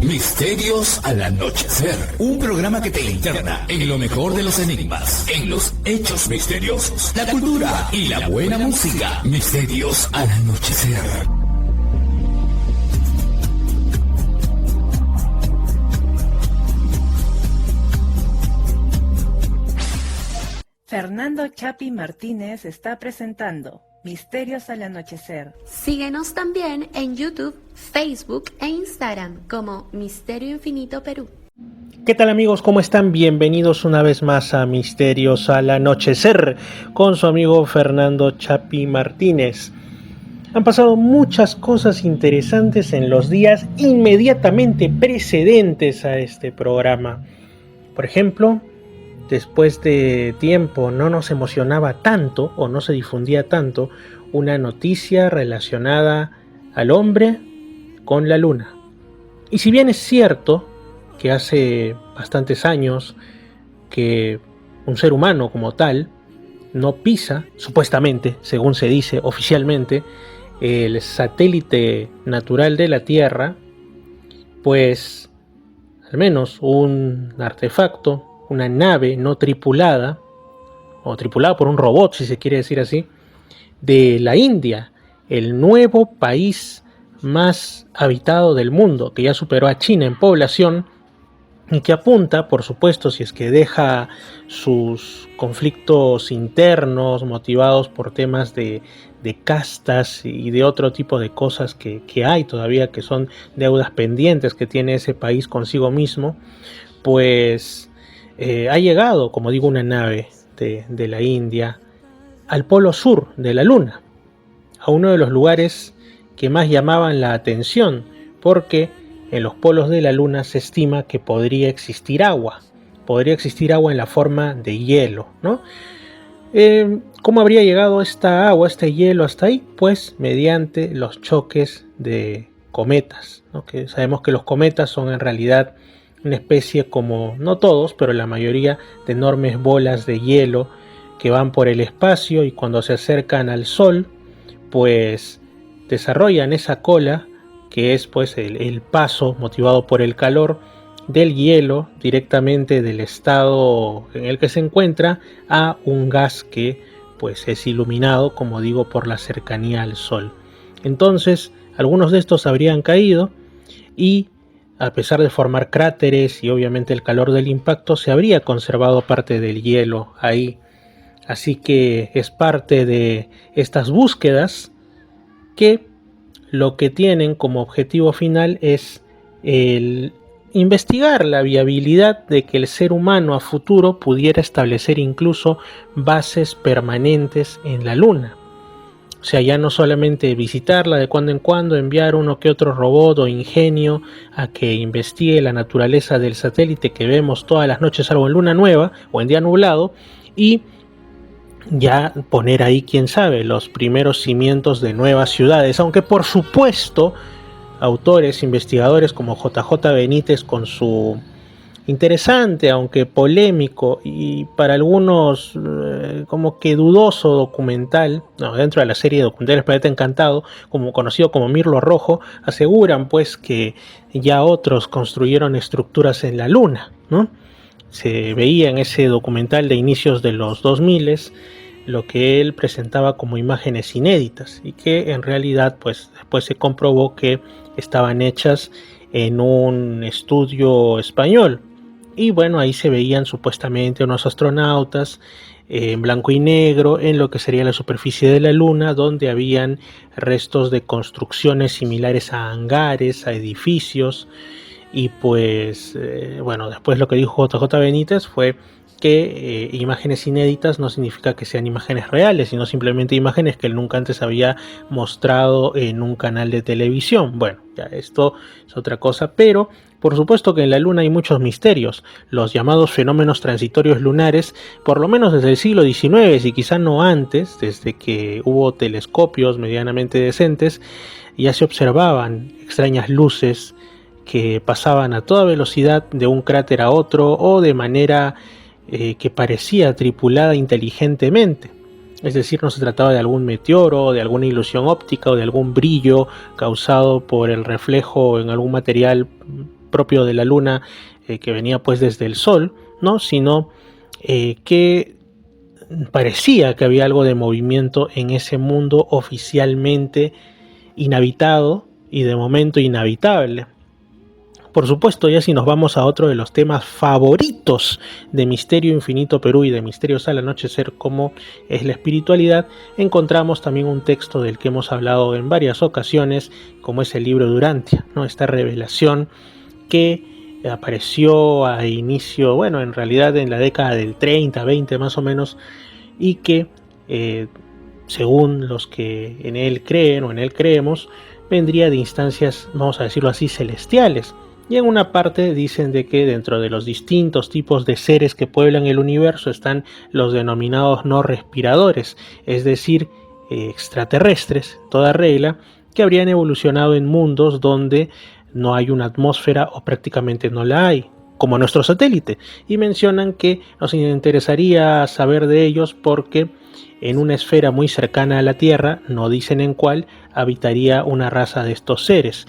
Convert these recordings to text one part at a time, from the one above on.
Misterios al anochecer, un programa que te interna en lo mejor de los enigmas, en los hechos misteriosos, la cultura y la buena música. Misterios al anochecer. Fernando Chapi Martínez está presentando Misterios al Anochecer. Síguenos también en YouTube, Facebook e Instagram como Misterio Infinito Perú. ¿Qué tal amigos? ¿Cómo están? Bienvenidos una vez más a Misterios al Anochecer con su amigo Fernando Chapi Martínez. Han pasado muchas cosas interesantes en los días inmediatamente precedentes a este programa. Por ejemplo, después de tiempo no nos emocionaba tanto o no se difundía tanto una noticia relacionada al hombre con la luna. Y si bien es cierto que hace bastantes años que un ser humano como tal no pisa, supuestamente, según se dice oficialmente, el satélite natural de la Tierra, pues al menos un artefacto, una nave no tripulada, o tripulada por un robot, si se quiere decir así, de la India, el nuevo país más habitado del mundo, que ya superó a China en población, y que apunta, por supuesto, si es que deja sus conflictos internos motivados por temas de castas y de otro tipo de cosas que hay todavía, que son deudas pendientes que tiene ese país consigo mismo, pues ha llegado, como digo, una nave de la India al polo sur de la Luna, a uno de los lugares que más llamaban la atención, porque en los polos de la Luna se estima que podría existir agua en la forma de hielo, ¿no? ¿Cómo habría llegado esta agua, este hielo hasta ahí? Pues mediante los choques de cometas, ¿no? Que sabemos que los cometas son en realidad una especie, como no todos, pero la mayoría, de enormes bolas de hielo que van por el espacio y cuando se acercan al Sol, pues desarrollan esa cola que es pues el paso motivado por el calor del hielo directamente del estado en el que se encuentra a un gas que pues es iluminado, como digo, por la cercanía al Sol. Entonces, algunos de estos habrían caído y a pesar de formar cráteres y obviamente el calor del impacto, se habría conservado parte del hielo ahí. Así que es parte de estas búsquedas que lo que tienen como objetivo final es el investigar la viabilidad de que el ser humano a futuro pudiera establecer incluso bases permanentes en la Luna. O sea, ya no solamente visitarla de cuando en cuando, enviar uno que otro robot o ingenio a que investigue la naturaleza del satélite que vemos todas las noches, salvo en luna nueva o en día nublado, y ya poner ahí, quién sabe, los primeros cimientos de nuevas ciudades, aunque por supuesto autores, investigadores como JJ Benítez con su interesante, aunque polémico y para algunos como que dudoso documental, dentro de la serie de documentales Planeta Encantado, como conocido como Mirlo Rojo, aseguran pues que ya otros construyeron estructuras en la Luna, ¿no? Se veía en ese documental de inicios de los 2000 lo que él presentaba como imágenes inéditas y que en realidad pues después se comprobó que estaban hechas en un estudio español. Y bueno, ahí se veían supuestamente unos astronautas en blanco y negro en lo que sería la superficie de la Luna, donde habían restos de construcciones similares a hangares, a edificios. Y pues bueno, después lo que dijo JJ Benítez fue que imágenes inéditas no significa que sean imágenes reales, sino simplemente imágenes que él nunca antes había mostrado en un canal de televisión. Bueno, ya esto es otra cosa, pero por supuesto que en la Luna hay muchos misterios. Los llamados fenómenos transitorios lunares, por lo menos desde el siglo XIX y quizá no antes, desde que hubo telescopios medianamente decentes, ya se observaban extrañas luces que pasaban a toda velocidad de un cráter a otro o de manera que parecía tripulada inteligentemente. Es decir, no se trataba de algún meteoro, de alguna ilusión óptica o de algún brillo causado por el reflejo en algún material propio de la luna que venía pues desde el sol, ¿no? Sino que parecía que había algo de movimiento en ese mundo oficialmente inhabitado y de momento inhabitable. Por supuesto, ya si nos vamos a otro de los temas favoritos de Misterio Infinito Perú y de Misterios al Anochecer, como es la espiritualidad, encontramos también un texto del que hemos hablado en varias ocasiones, como es el libro de Urantia, ¿no? Esta revelación que apareció a inicio, bueno, en realidad en la década del 30, 20 más o menos, y que, según los que en él creen o en él creemos, vendría de instancias, vamos a decirlo así, celestiales. Y en una parte dicen de que dentro de los distintos tipos de seres que pueblan el universo están los denominados no respiradores, es decir, extraterrestres, toda regla, que habrían evolucionado en mundos donde no hay una atmósfera o prácticamente no la hay, como nuestro satélite. Y mencionan que nos interesaría saber de ellos porque en una esfera muy cercana a la Tierra, no dicen en cuál, habitaría una raza de estos seres.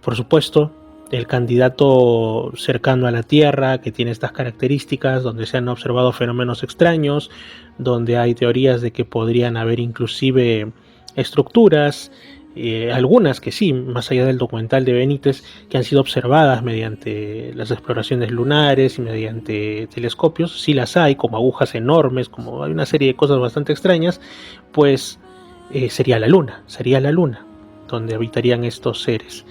Por supuesto, el candidato cercano a la Tierra, que tiene estas características, donde se han observado fenómenos extraños, donde hay teorías de que podrían haber inclusive estructuras, algunas que sí, más allá del documental de Benítez, que han sido observadas mediante las exploraciones lunares y mediante telescopios, sí las hay, como agujas enormes, como hay una serie de cosas bastante extrañas, pues sería la Luna, donde habitarían estos seres.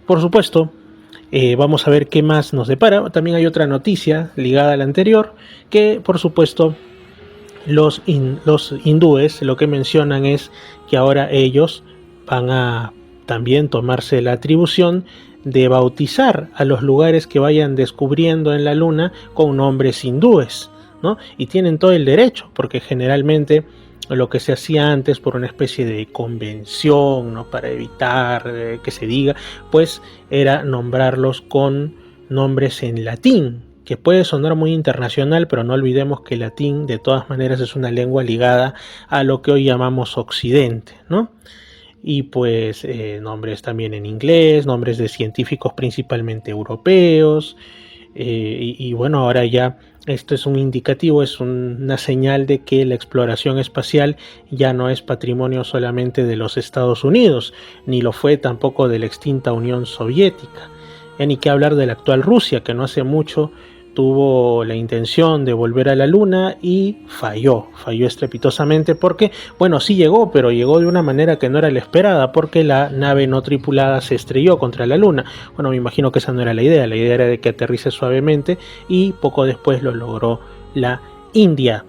Por supuesto, vamos a ver qué más nos depara. También hay otra noticia ligada a la anterior, que por supuesto los hindúes lo que mencionan es que ahora ellos van a también tomarse la atribución de bautizar a los lugares que vayan descubriendo en la luna con nombres hindúes, ¿no? Y tienen todo el derecho, porque generalmente lo que se hacía antes por una especie de convención, ¿no? Para evitar que se diga, pues era nombrarlos con nombres en latín, que puede sonar muy internacional, pero no olvidemos que el latín de todas maneras es una lengua ligada a lo que hoy llamamos Occidente, ¿no? Y pues nombres también en inglés, nombres de científicos principalmente europeos, y bueno, ahora ya esto es un indicativo, es una señal de que la exploración espacial ya no es patrimonio solamente de los Estados Unidos, ni lo fue tampoco de la extinta Unión Soviética. Ya ni qué hablar de la actual Rusia, que no hace mucho tuvo la intención de volver a la Luna y falló estrepitosamente porque, bueno, sí llegó, pero llegó de una manera que no era la esperada, porque la nave no tripulada se estrelló contra la Luna. Bueno, me imagino que esa no era la idea era de que aterrice suavemente, y poco después lo logró la India.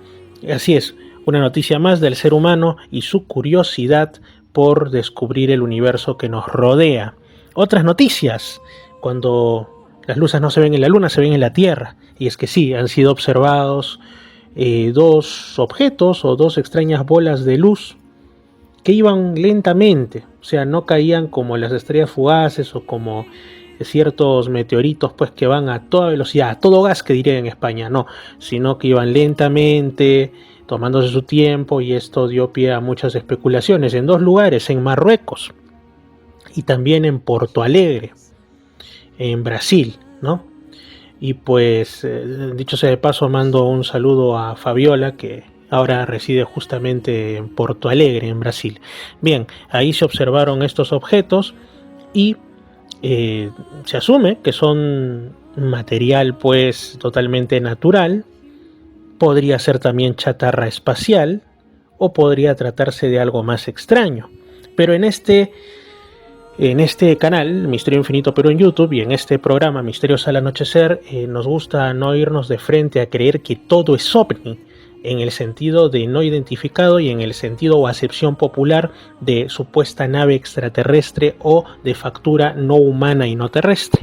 Así es, una noticia más del ser humano y su curiosidad por descubrir el universo que nos rodea. Otras noticias, cuando las luces no se ven en la Luna, se ven en la Tierra. Y es que sí, han sido observados dos objetos o dos extrañas bolas de luz que iban lentamente. O sea, no caían como las estrellas fugaces o como ciertos meteoritos pues que van a toda velocidad, a todo gas, que diría en España, no, sino que iban lentamente, tomándose su tiempo, y esto dio pie a muchas especulaciones en dos lugares, en Marruecos y también en Porto Alegre, en Brasil, ¿no? Y pues, dicho sea de paso, mando un saludo a Fabiola, que ahora reside justamente en Porto Alegre, en Brasil. Bien, ahí se observaron estos objetos y se asume que son material pues totalmente natural. Podría ser también chatarra espacial o podría tratarse de algo más extraño. Pero en este canal, Misterio Infinito Perú en YouTube, y en este programa Misterios al Anochecer, nos gusta no irnos de frente a creer que todo es ovni, en el sentido de no identificado y en el sentido o acepción popular de supuesta nave extraterrestre o de factura no humana y no terrestre,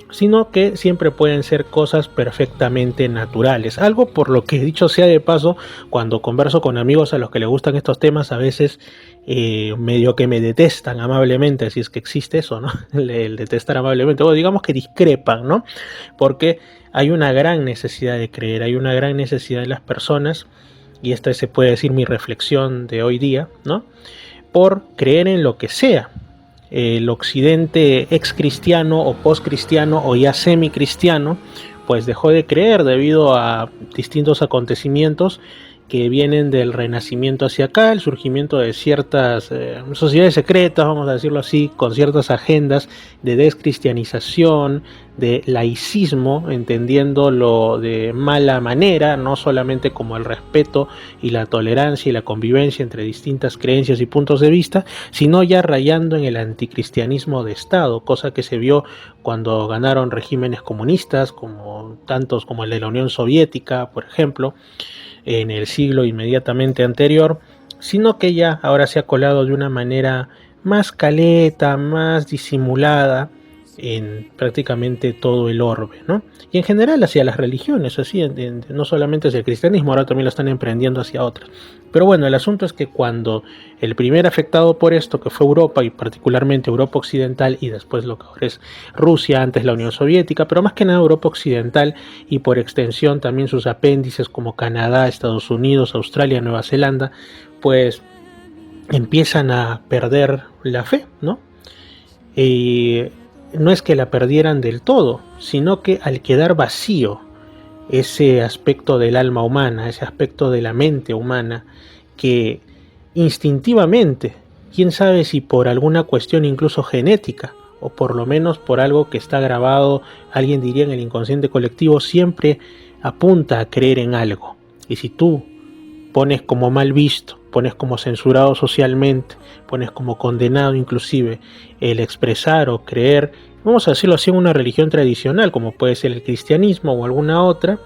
sino que siempre pueden ser cosas perfectamente naturales. Algo por lo que, dicho sea de paso, cuando converso con amigos a los que les gustan estos temas, a veces medio que me detestan amablemente, si es que existe eso, ¿no? El detestar amablemente, o digamos que discrepan, ¿no? Porque hay una gran necesidad de creer, hay una gran necesidad de las personas, y esta se puede decir mi reflexión de hoy día, ¿no? Por creer en lo que sea. el occidente ex cristiano o post cristiano o ya semi cristiano pues dejó de creer debido a distintos acontecimientos que vienen del Renacimiento hacia acá, el surgimiento de ciertas sociedades secretas, vamos a decirlo así, con ciertas agendas de descristianización, de laicismo, entendiéndolo de mala manera, no solamente como el respeto y la tolerancia y la convivencia entre distintas creencias y puntos de vista, sino ya rayando en el anticristianismo de Estado, cosa que se vio cuando ganaron regímenes comunistas, como tantos como el de la Unión Soviética, por ejemplo, en el siglo inmediatamente anterior, sino que ya ahora se ha colado de una manera más caleta, más disimulada en prácticamente todo el orbe, ¿no? Y en general hacia las religiones, así, no solamente hacia el cristianismo, ahora también lo están emprendiendo hacia otras. Pero bueno, el asunto es que cuando el primer afectado por esto, que fue Europa, y particularmente Europa Occidental, y después lo que ahora es Rusia, antes la Unión Soviética, pero más que nada Europa Occidental, y por extensión también sus apéndices como Canadá, Estados Unidos, Australia, Nueva Zelanda, pues empiezan a perder la fe, ¿no? No es que la perdieran del todo, sino que al quedar vacío ese aspecto del alma humana, ese aspecto de la mente humana, que instintivamente, quién sabe si por alguna cuestión incluso genética, o por lo menos por algo que está grabado, alguien diría en el inconsciente colectivo, siempre apunta a creer en algo. Y si tú pones como mal visto, pones como censurado socialmente, pones como condenado inclusive el expresar o creer, vamos a decirlo así, en una religión tradicional como puede ser el cristianismo o alguna otra,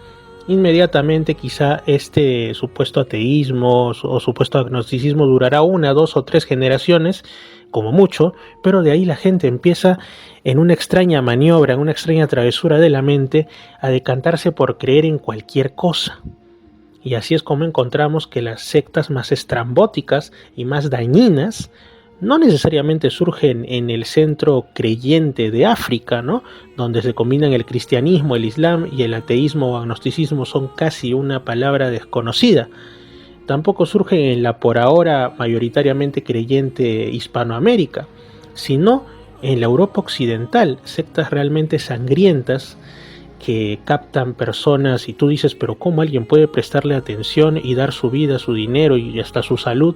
inmediatamente quizá este supuesto ateísmo o supuesto agnosticismo durará 1, 2 o 3 generaciones como mucho, pero de ahí la gente empieza en una extraña maniobra, en una extraña travesura de la mente a decantarse por creer en cualquier cosa. Y así es como encontramos que las sectas más estrambóticas y más dañinas no necesariamente surgen en el centro creyente de África, ¿no? Donde se combinan el cristianismo, el islam y el ateísmo o agnosticismo son casi una palabra desconocida. Tampoco surgen en la por ahora mayoritariamente creyente Hispanoamérica, sino en la Europa occidental, sectas realmente sangrientas que captan personas y tú dices, pero ¿cómo alguien puede prestarle atención y dar su vida, su dinero y hasta su salud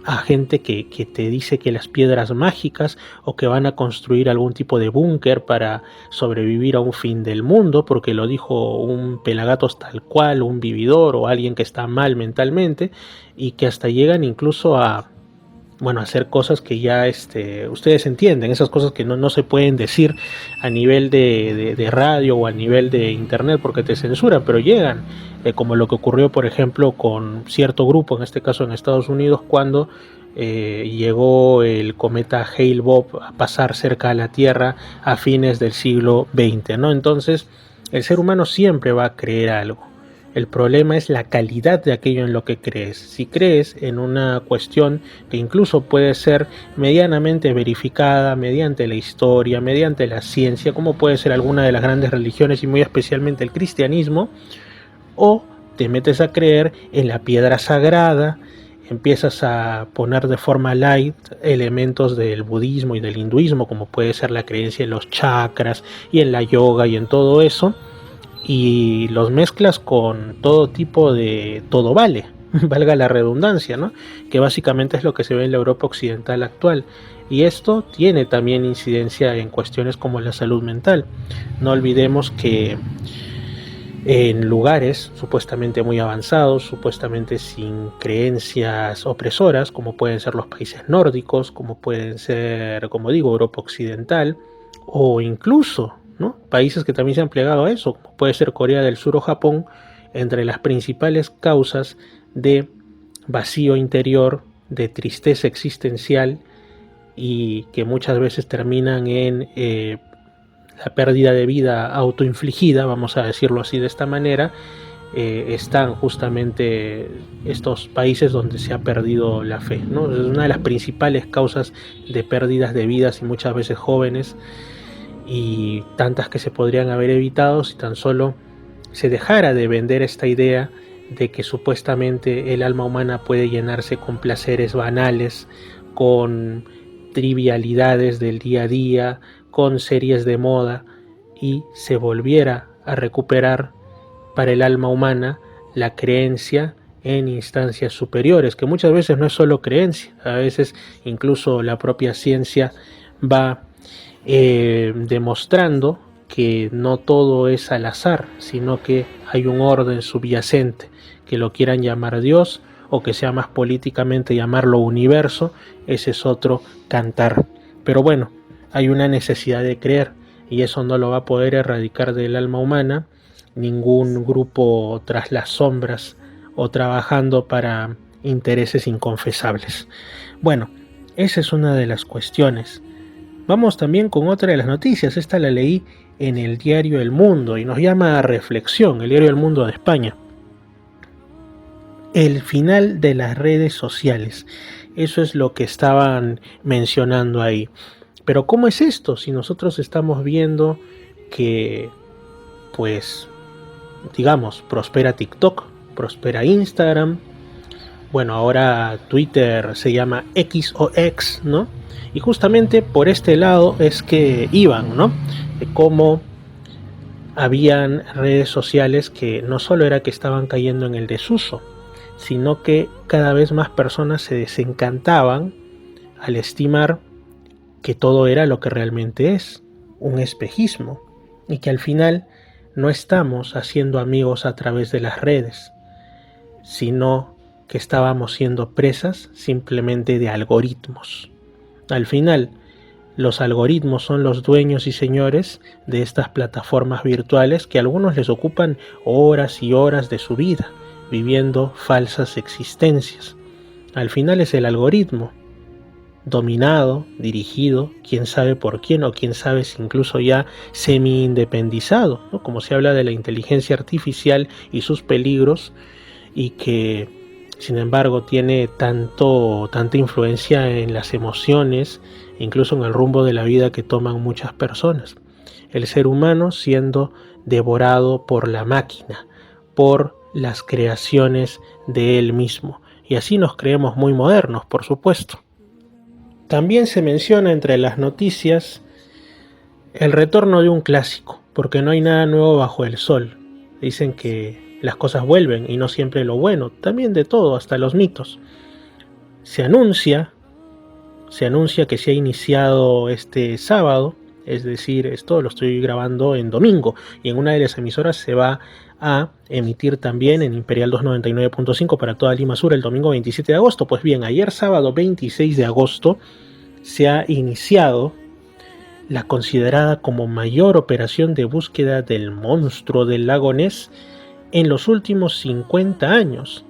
a gente que te dice que las piedras mágicas o que van a construir algún tipo de búnker para sobrevivir a un fin del mundo porque lo dijo un pelagatos tal cual, un vividor o alguien que está mal mentalmente y que hasta llegan incluso a hacer cosas que ya ustedes entienden, esas cosas que no se pueden decir a nivel de radio o a nivel de internet porque te censuran, pero llegan, como lo que ocurrió por ejemplo con cierto grupo, en este caso en Estados Unidos, cuando llegó el cometa Hale-Bopp a pasar cerca a la Tierra a fines del siglo XX, ¿no? Entonces el ser humano siempre va a creer algo. El problema es la calidad de aquello en lo que crees. Si crees en una cuestión que incluso puede ser medianamente verificada mediante la historia, mediante la ciencia, como puede ser alguna de las grandes religiones y muy especialmente el cristianismo, o te metes a creer en la piedra sagrada, empiezas a poner de forma light elementos del budismo y del hinduismo, como puede ser la creencia en los chakras y en la yoga y en todo eso, y los mezclas con todo tipo de todo vale, valga la redundancia, ¿no? Que básicamente es lo que se ve en la Europa occidental actual. Y esto tiene también incidencia en cuestiones como la salud mental. No olvidemos que en lugares supuestamente muy avanzados, supuestamente sin creencias opresoras, como pueden ser los países nórdicos, como pueden ser, como digo, Europa occidental, o incluso, ¿no?, países que también se han plegado a eso, como puede ser Corea del Sur o Japón, entre las principales causas de vacío interior, de tristeza existencial y que muchas veces terminan en la pérdida de vida autoinfligida, vamos a decirlo así de esta manera, están justamente estos países donde se ha perdido la fe, ¿no? Es una de las principales causas de pérdidas de vidas y muchas veces jóvenes, y tantas que se podrían haber evitado si tan solo se dejara de vender esta idea de que supuestamente el alma humana puede llenarse con placeres banales, con trivialidades del día a día, con series de moda, y se volviera a recuperar para el alma humana la creencia en instancias superiores, que muchas veces no es solo creencia, a veces incluso la propia ciencia va demostrando que no todo es al azar, sino que hay un orden subyacente, que lo quieran llamar Dios o que sea más políticamente llamarlo universo, ese es otro cantar. Pero bueno, hay una necesidad de creer y eso no lo va a poder erradicar del alma humana ningún grupo tras las sombras o trabajando para intereses inconfesables. Bueno, esa es una de las cuestiones. Vamos también con otra de las noticias. Esta la leí en el diario El Mundo y nos llama a reflexión, el diario El Mundo de España. El final de las redes sociales. Eso es lo que estaban mencionando ahí. Pero ¿cómo es esto? Si nosotros estamos viendo que, pues, digamos, prospera TikTok, prospera Instagram, bueno, ahora Twitter se llama X o X, ¿no? Y justamente por este lado es que iban, ¿no? De cómo habían redes sociales que no solo era que estaban cayendo en el desuso, sino que cada vez más personas se desencantaban al estimar que todo era lo que realmente es, un espejismo, y que al final no estamos haciendo amigos a través de las redes, sino que estábamos siendo presas simplemente de algoritmos. Al final, los algoritmos son los dueños y señores de estas plataformas virtuales que a algunos les ocupan horas y horas de su vida, viviendo falsas existencias. Al final es el algoritmo, dominado, dirigido, quién sabe por quién, o quién sabe si incluso ya semi-independizado, ¿no? Como se habla de la inteligencia artificial y sus peligros, y que sin embargo tiene tanta influencia en las emociones, incluso en el rumbo de la vida que toman muchas personas. El ser humano siendo devorado por la máquina, por las creaciones de él mismo, y así nos creemos muy modernos, por supuesto. También se menciona entre las noticias el retorno de un clásico, porque no hay nada nuevo bajo el sol. Dicen que las cosas vuelven y no siempre lo bueno, también de todo, hasta los mitos. Se anuncia que se ha iniciado este sábado, es decir, esto lo estoy grabando en domingo, y en una de las emisoras se va a emitir también en Imperial 299.5 para toda Lima Sur el domingo 27 de agosto. Pues bien, ayer sábado 26 de agosto se ha iniciado la considerada como mayor operación de búsqueda del monstruo del lago Ness en los últimos 50 años.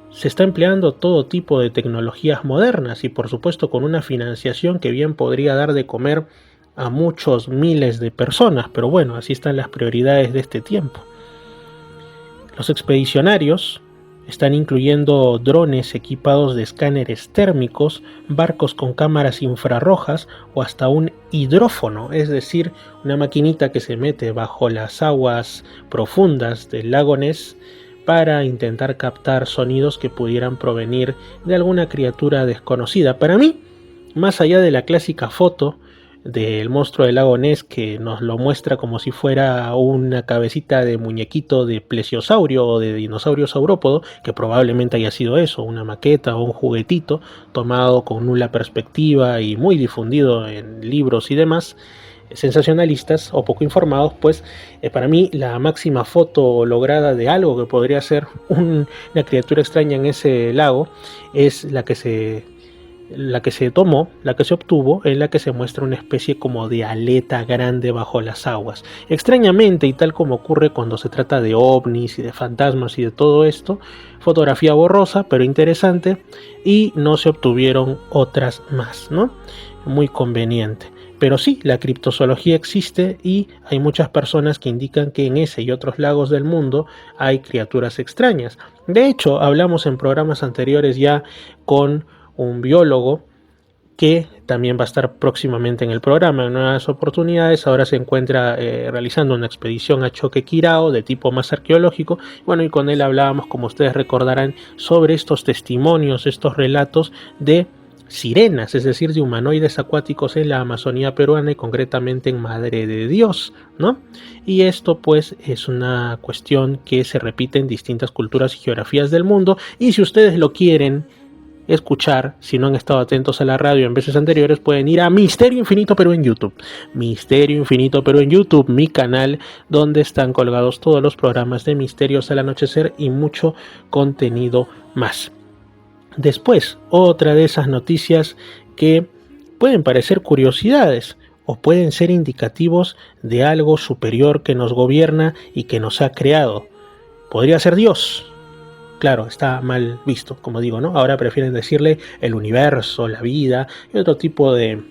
Se está empleando todo tipo de tecnologías modernas y por supuesto con una financiación que bien podría dar de comer a muchos miles de personas, pero bueno, así están las prioridades de este tiempo. Los expedicionarios están incluyendo drones equipados de escáneres térmicos, barcos con cámaras infrarrojas o hasta un hidrófono, es decir, una maquinita que se mete bajo las aguas profundas del lago Ness para intentar captar sonidos que pudieran provenir de alguna criatura desconocida. Para mí, más allá de la clásica foto del monstruo del lago Ness que nos lo muestra como si fuera una cabecita de muñequito de plesiosaurio o de dinosaurio saurópodo, que probablemente haya sido eso, una maqueta o un juguetito tomado con nula perspectiva y muy difundido en libros y demás sensacionalistas o poco informados, pues para mí la máxima foto lograda de algo que podría ser una criatura extraña en ese lago es la que se obtuvo, en la que se muestra una especie como de aleta grande bajo las aguas. Extrañamente, y tal como ocurre cuando se trata de ovnis y de fantasmas y de todo esto, fotografía borrosa pero interesante, y no se obtuvieron otras más, ¿no? Muy conveniente. Pero sí, la criptozoología existe y hay muchas personas que indican que en ese y otros lagos del mundo hay criaturas extrañas. De hecho, hablamos en programas anteriores ya con un biólogo que también va a estar próximamente en el programa en nuevas oportunidades. Ahora se encuentra realizando una expedición a Choquequirao de tipo más arqueológico. Bueno, y con él hablábamos, como ustedes recordarán, sobre estos testimonios, estos relatos de sirenas, es decir, de humanoides acuáticos en la Amazonía peruana y concretamente en Madre de Dios, ¿no? Y esto pues es una cuestión que se repite en distintas culturas y geografías del mundo, y si ustedes lo quieren escuchar, si no han estado atentos a la radio en veces anteriores, pueden ir a Misterio Infinito Perú en YouTube. Misterio Infinito Perú en YouTube, mi canal, donde están colgados todos los programas de Misterios al Anochecer y mucho contenido más. Después, otra de esas noticias que pueden parecer curiosidades o pueden ser indicativos de algo superior que nos gobierna y que nos ha creado. Podría ser Dios. Claro, está mal visto, como digo, ¿no? Ahora prefieren decirle el universo, la vida y otro tipo de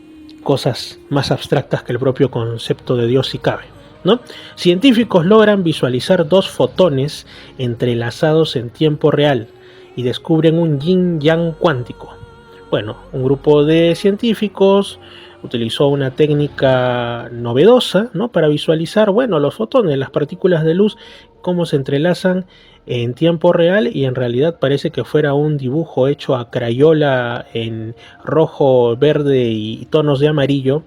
cosas más abstractas que el propio concepto de Dios si cabe, ¿no? Científicos logran visualizar 2 fotones entrelazados en tiempo real y descubren un yin-yang cuántico. Bueno, un grupo de científicos utilizó una técnica novedosa, ¿no?, para visualizar, bueno, los fotones, las partículas de luz, cómo se entrelazan en tiempo real, y en realidad parece que fuera un dibujo hecho a crayola en rojo, verde y tonos de amarillo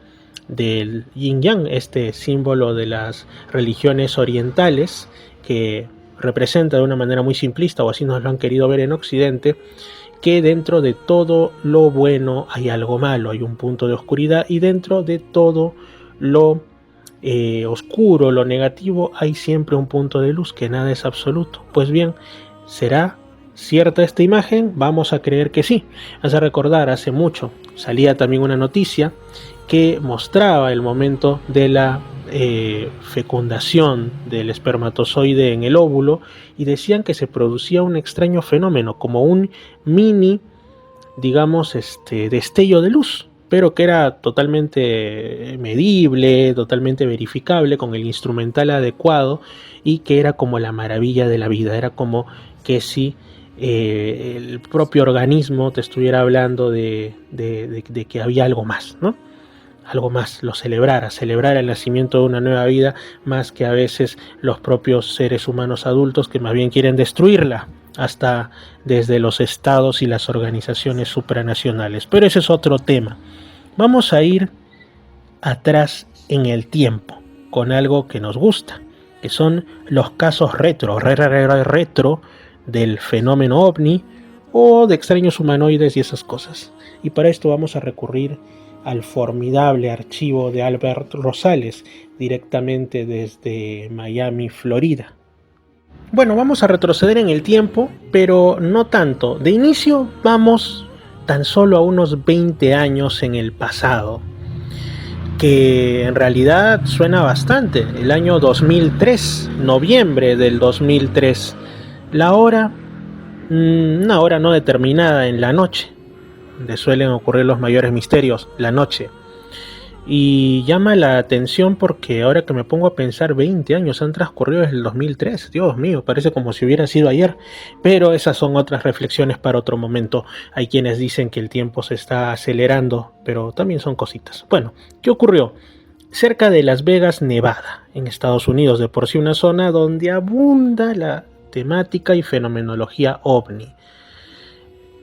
del yin-yang, este símbolo de las religiones orientales que representa de una manera muy simplista, o así nos lo han querido ver en Occidente, que dentro de todo lo bueno hay algo malo, hay un punto de oscuridad, y dentro de todo lo oscuro, lo negativo, hay siempre un punto de luz, que nada es absoluto. Pues bien, ¿será cierta esta imagen? Vamos a creer que sí. Hace recordar, hace mucho salía también una noticia que mostraba el momento de la fecundación del espermatozoide en el óvulo, y decían que se producía un extraño fenómeno, como un mini, digamos, destello de luz, pero que era totalmente medible, totalmente verificable con el instrumental adecuado, y que era como la maravilla de la vida. Era como que si el propio organismo te estuviera hablando de que había algo más, ¿no? Algo más, lo celebrar el nacimiento de una nueva vida, más que a veces los propios seres humanos adultos, que más bien quieren destruirla, hasta desde los estados y las organizaciones supranacionales. Pero ese es otro tema. Vamos a ir atrás en el tiempo con algo que nos gusta, que son los casos retro del fenómeno ovni o de extraños humanoides y esas cosas. Y para esto vamos a recurrir al formidable archivo de Albert Rosales, directamente desde Miami, Florida. Bueno, vamos a retroceder en el tiempo, pero no tanto. De inicio vamos tan solo a unos 20 años en el pasado, que en realidad suena bastante. El año 2003, noviembre del 2003, la hora, una hora no determinada en la noche, donde suelen ocurrir los mayores misterios, la noche. Y llama la atención porque ahora que me pongo a pensar, 20 años han transcurrido desde el 2003. Dios mío, parece como si hubiera sido ayer. Pero esas son otras reflexiones para otro momento. Hay quienes dicen que el tiempo se está acelerando, pero también son cositas. Bueno, ¿qué ocurrió? Cerca de Las Vegas, Nevada, en Estados Unidos, de por sí una zona donde abunda la temática y fenomenología ovni.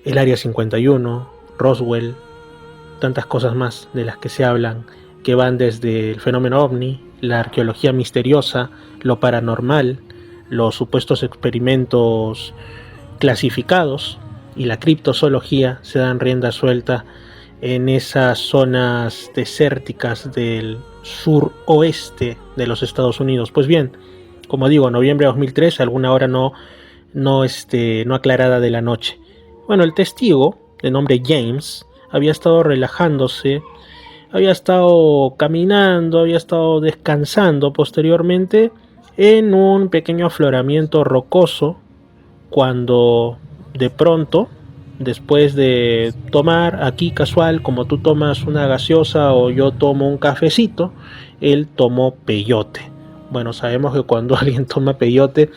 El Área 51, Roswell, tantas cosas más de las que se hablan, que van desde el fenómeno ovni, la arqueología misteriosa, lo paranormal, los supuestos experimentos clasificados y la criptozoología, se dan rienda suelta en esas zonas desérticas del suroeste de los Estados Unidos. Pues bien, como digo, noviembre de 2003, alguna hora no aclarada de la noche. Bueno, el testigo, de nombre James, había estado relajándose, había estado caminando, había estado descansando posteriormente en un pequeño afloramiento rocoso, cuando de pronto, después de tomar, aquí casual, como tú tomas una gaseosa o yo tomo un cafecito, él tomó peyote. Bueno, sabemos que cuando alguien toma peyote,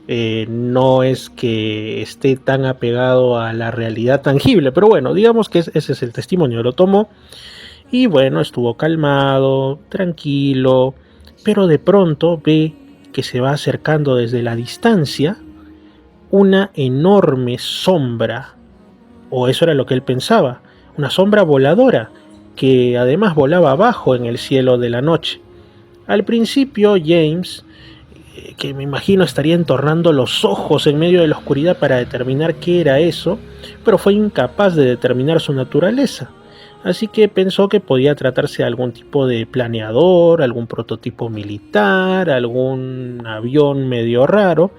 no es que esté tan apegado a la realidad tangible, pero bueno, digamos que ese es el testimonio. Lo tomó y bueno, estuvo calmado, tranquilo, pero de pronto ve que se va acercando desde la distancia una enorme sombra, o eso era lo que él pensaba, una sombra voladora que además volaba abajo en el cielo de la noche. Al principio James, que me imagino estaría entornando los ojos en medio de la oscuridad para determinar qué era eso, pero fue incapaz de determinar su naturaleza. Así que pensó que podía tratarse de algún tipo de planeador, algún prototipo militar, algún avión medio raro,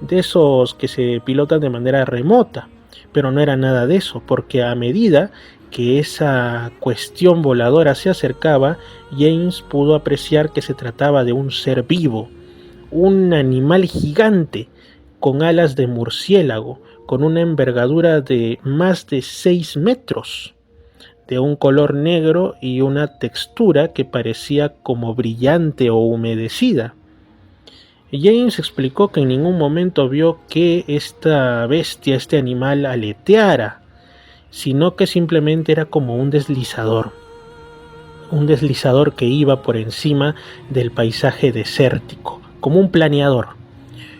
de esos que se pilotan de manera remota. Pero no era nada de eso, porque a medida que esa cuestión voladora se acercaba, James pudo apreciar que se trataba de un ser vivo, un animal gigante con alas de murciélago, con una envergadura de más de 6 metros, de un color negro y una textura que parecía como brillante o humedecida. James explicó que en ningún momento vio que esta bestia, este animal, aleteara, sino que simplemente era como un deslizador que iba por encima del paisaje desértico, como un planeador.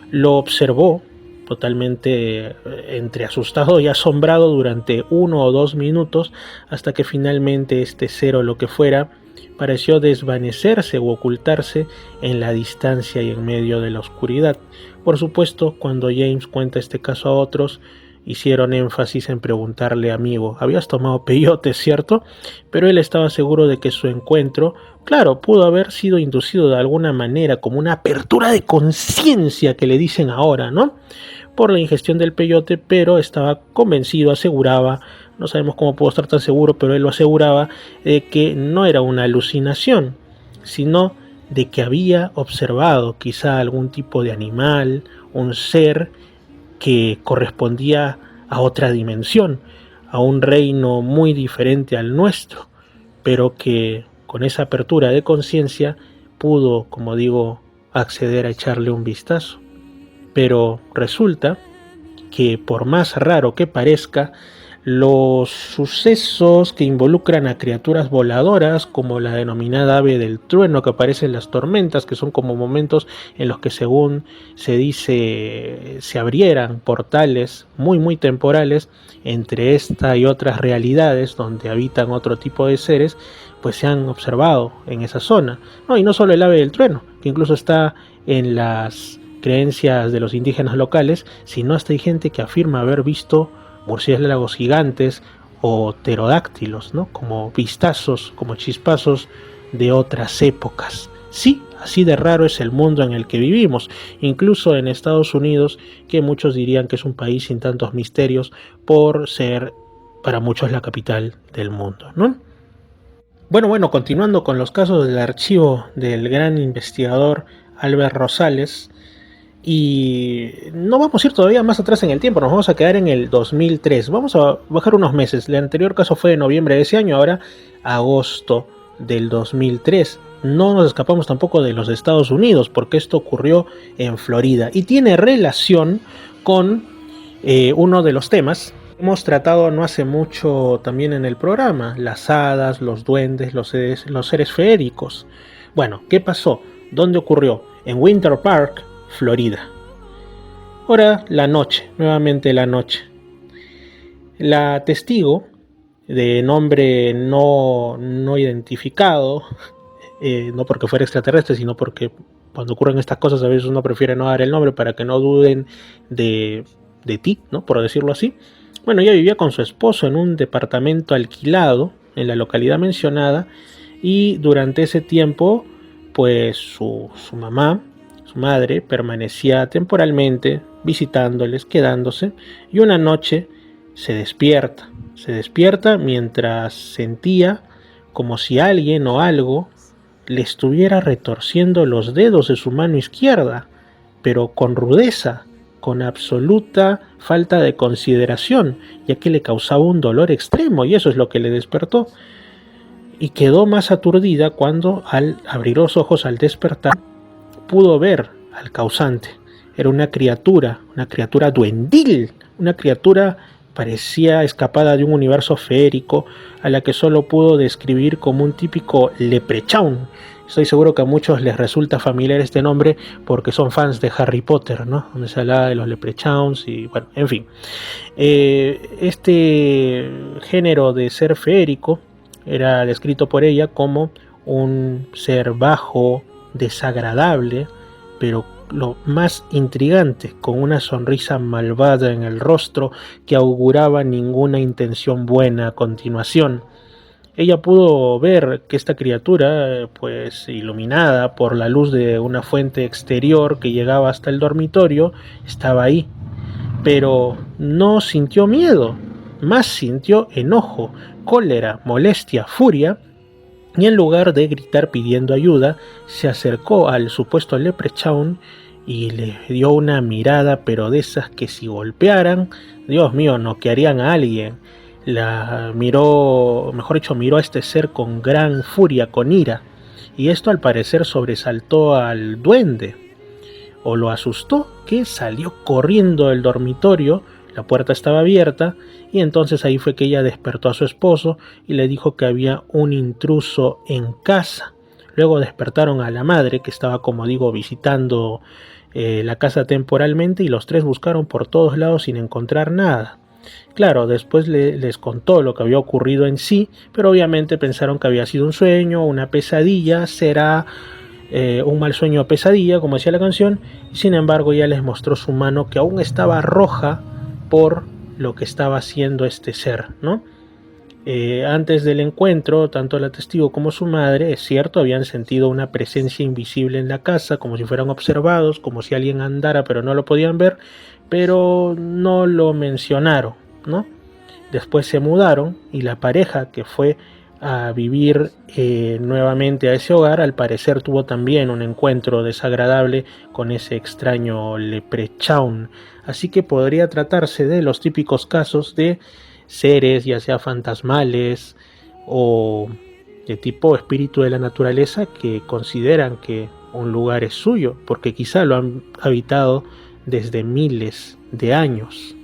Lo observó totalmente entre asustado y asombrado durante 1 o 2 minutos, hasta que finalmente este ser o lo que fuera pareció desvanecerse u ocultarse en la distancia y en medio de la oscuridad. Por supuesto, cuando James cuenta este caso a otros, hicieron énfasis en preguntarle: amigo, habías tomado peyote, ¿cierto? Pero él estaba seguro de que su encuentro, claro, pudo haber sido inducido de alguna manera, como una apertura de conciencia que le dicen ahora, ¿no?, por la ingestión del peyote, pero estaba convencido, aseguraba, no sabemos cómo pudo estar tan seguro, pero él lo aseguraba, de que no era una alucinación, sino de que había observado quizá algún tipo de animal, un ser que correspondía a otra dimensión, a un reino muy diferente al nuestro, pero que con esa apertura de conciencia pudo, como digo, acceder a echarle un vistazo. Pero resulta que, por más raro que parezca, los sucesos que involucran a criaturas voladoras, como la denominada ave del trueno que aparece en las tormentas, que son como momentos en los que, según se dice, se abrieran portales muy temporales entre esta y otras realidades donde habitan otro tipo de seres, pues se han observado en esa zona. No, y no solo el ave del trueno, que incluso está en las creencias de los indígenas locales, sino hasta hay gente que afirma haber visto murciélagos gigantes o pterodáctilos, ¿no?, como vistazos, como chispazos de otras épocas. Sí, así de raro es el mundo en el que vivimos, incluso en Estados Unidos, que muchos dirían que es un país sin tantos misterios por ser para muchos la capital del mundo, ¿no? Bueno, continuando con los casos del archivo del gran investigador Albert Rosales, y no vamos a ir todavía más atrás en el tiempo, nos vamos a quedar en el 2003, vamos a bajar unos meses. El anterior caso fue de noviembre de ese año, ahora agosto del 2003. No nos escapamos tampoco de los Estados Unidos, porque esto ocurrió en Florida y tiene relación con uno de los temas que hemos tratado no hace mucho también en el programa: las hadas, los duendes, los seres feéricos. Bueno, ¿qué pasó? ¿Dónde ocurrió? En Winter Park, Florida. Ahora nuevamente la noche. La testigo, de nombre no identificado, no porque fuera extraterrestre, sino porque cuando ocurren estas cosas a veces uno prefiere no dar el nombre para que no duden de ti, ¿no?, por decirlo así. Bueno, ella vivía con su esposo en un departamento alquilado en la localidad mencionada, y durante ese tiempo, pues su madre permanecía temporalmente visitándoles, quedándose, y una noche se despierta mientras sentía como si alguien o algo le estuviera retorciendo los dedos de su mano izquierda, pero con rudeza, con absoluta falta de consideración, ya que le causaba un dolor extremo, y eso es lo que le despertó. Y quedó más aturdida cuando, al abrir los ojos al despertar, pudo ver al causante. Era una criatura duendil, una criatura parecía escapada de un universo feérico, a la que solo pudo describir como un típico leprechaun, Estoy seguro que a muchos les resulta familiar este nombre porque son fans de Harry Potter, ¿no? Donde se hablaba de los Leprechauns y bueno, en fin. Este género de ser feérico era descrito por ella como un ser bajo, desagradable, pero lo más intrigante, con una sonrisa malvada en el rostro que auguraba ninguna intención buena a continuación. Ella pudo ver que esta criatura, pues iluminada por la luz de una fuente exterior que llegaba hasta el dormitorio, estaba ahí, pero no sintió miedo, más sintió enojo, cólera, molestia, furia, y en lugar de gritar pidiendo ayuda, se acercó al supuesto Leprechaun y le dio una mirada, pero de esas que si golpearan, Dios mío, noquearían a alguien. La miró, mejor dicho, miró a este ser con gran furia, con ira, y esto al parecer sobresaltó al duende, o lo asustó, que salió corriendo del dormitorio. La puerta estaba abierta y entonces ahí fue que ella despertó a su esposo y le dijo que había un intruso en casa. Luego despertaron a la madre, que estaba, como digo, visitando la casa temporalmente, y los tres buscaron por todos lados sin encontrar nada. Claro, después les contó lo que había ocurrido en sí, pero obviamente pensaron que había sido un sueño, una pesadilla, será un mal sueño o pesadilla, como decía la canción, y sin embargo ella les mostró su mano, que aún estaba roja por lo que estaba haciendo este ser, ¿no? Antes del encuentro, tanto la testigo como su madre, es cierto, habían sentido una presencia invisible en la casa, como si fueran observados, como si alguien andara pero no lo podían ver, pero no lo mencionaron, ¿no? Después se mudaron y la pareja que fue a vivir nuevamente a ese hogar, al parecer tuvo también un encuentro desagradable con ese extraño Leprechaun. Así que podría tratarse de los típicos casos de seres, ya sea fantasmales o de tipo espíritu de la naturaleza, que consideran que un lugar es suyo, porque quizá lo han habitado desde miles de años.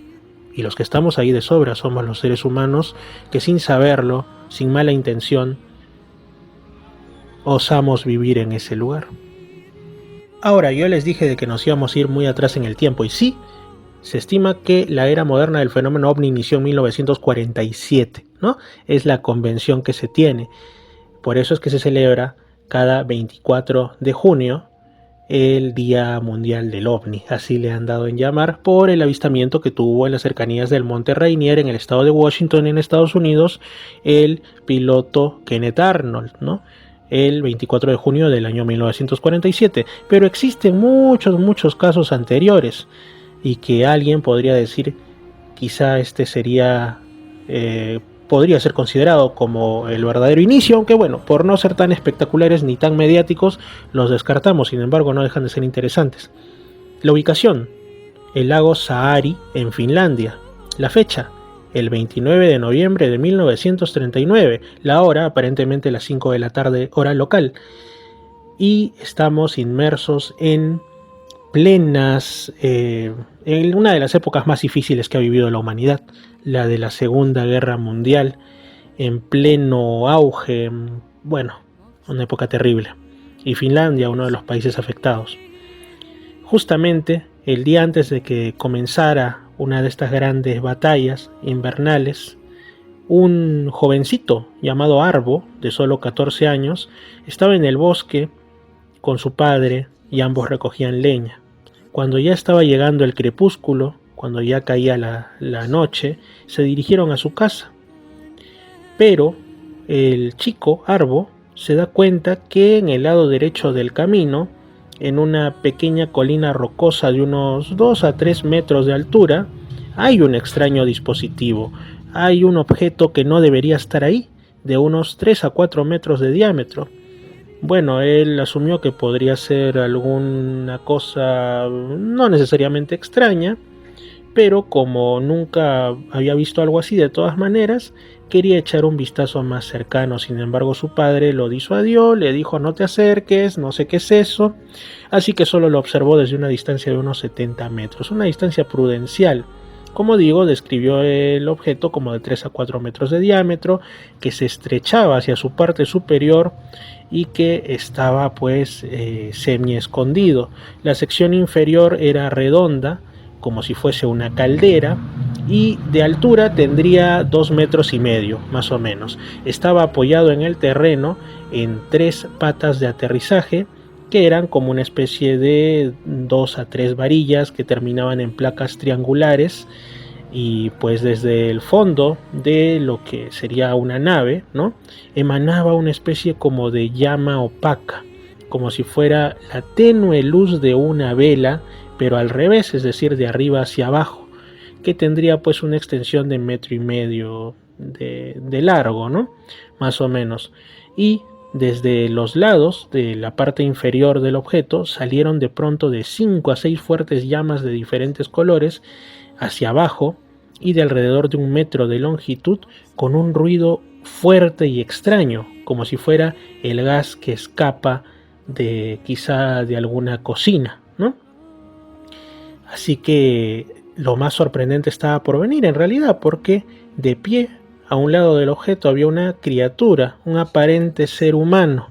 Y los que estamos ahí de sobra somos los seres humanos que, sin saberlo, sin mala intención, osamos vivir en ese lugar. Ahora, yo les dije de que nos íbamos a ir muy atrás en el tiempo, y sí, se estima que la era moderna del fenómeno ovni inició en 1947, ¿no? Es la convención que se tiene. Por eso es que se celebra cada 24 de junio el Día Mundial del OVNI, así le han dado en llamar, por el avistamiento que tuvo en las cercanías del Monte Rainier, en el estado de Washington, en Estados Unidos, el piloto Kenneth Arnold, ¿no? El 24 de junio del año 1947. Pero existen muchos casos anteriores, y que alguien podría decir, quizá este sería, podría ser considerado como el verdadero inicio, aunque bueno, por no ser tan espectaculares ni tan mediáticos, los descartamos. Sin embargo, no dejan de ser interesantes. La ubicación: el lago Saari, en Finlandia. La fecha: el 29 de noviembre de 1939. La hora, aparentemente las 5 de la tarde, hora local. Y estamos inmersos en plenas, en una de las épocas más difíciles que ha vivido la humanidad, la de la Segunda Guerra Mundial, en pleno auge, bueno, una época terrible, y Finlandia, uno de los países afectados. Justamente el día antes de que comenzara una de estas grandes batallas invernales, un jovencito llamado Arvo, de solo 14 años, estaba en el bosque con su padre, y ambos recogían leña. Cuando ya estaba llegando el crepúsculo, cuando ya caía la noche, se dirigieron a su casa. Pero el chico, Arvo, se da cuenta que en el lado derecho del camino, en una pequeña colina rocosa de unos 2 a 3 metros de altura, hay un extraño dispositivo. Hay un objeto que no debería estar ahí, de unos 3 a 4 metros de diámetro. Bueno, él asumió que podría ser alguna cosa no necesariamente extraña, pero como nunca había visto algo así, de todas maneras quería echar un vistazo más cercano. Sin embargo, su padre lo disuadió, le dijo: no te acerques, no sé qué es eso. Así que solo lo observó desde una distancia de unos 70 metros, una distancia prudencial. Como digo, describió el objeto como de 3 a 4 metros de diámetro, que se estrechaba hacia su parte superior y que estaba pues semi escondido. La sección inferior era redonda, como si fuese una caldera, y de altura tendría 2 metros y medio, más o menos. Estaba apoyado en el terreno en 3 patas de aterrizaje, que eran como una especie de 2 a 3 varillas que terminaban en placas triangulares, y pues desde el fondo de lo que sería una nave, ¿no?, emanaba una especie como de llama opaca, como si fuera la tenue luz de una vela, pero al revés, es decir, de arriba hacia abajo, que tendría pues una extensión de 1,5 metros de largo, ¿no?, más o menos. Y desde los lados de la parte inferior del objeto salieron de pronto de 5 a 6 fuertes llamas de diferentes colores hacia abajo y de alrededor de 1 metro de longitud, con un ruido fuerte y extraño, como si fuera el gas que escapa quizá de alguna cocina, ¿no? Así que lo más sorprendente estaba por venir en realidad, porque de pie a un lado del objeto había una criatura, un aparente ser humano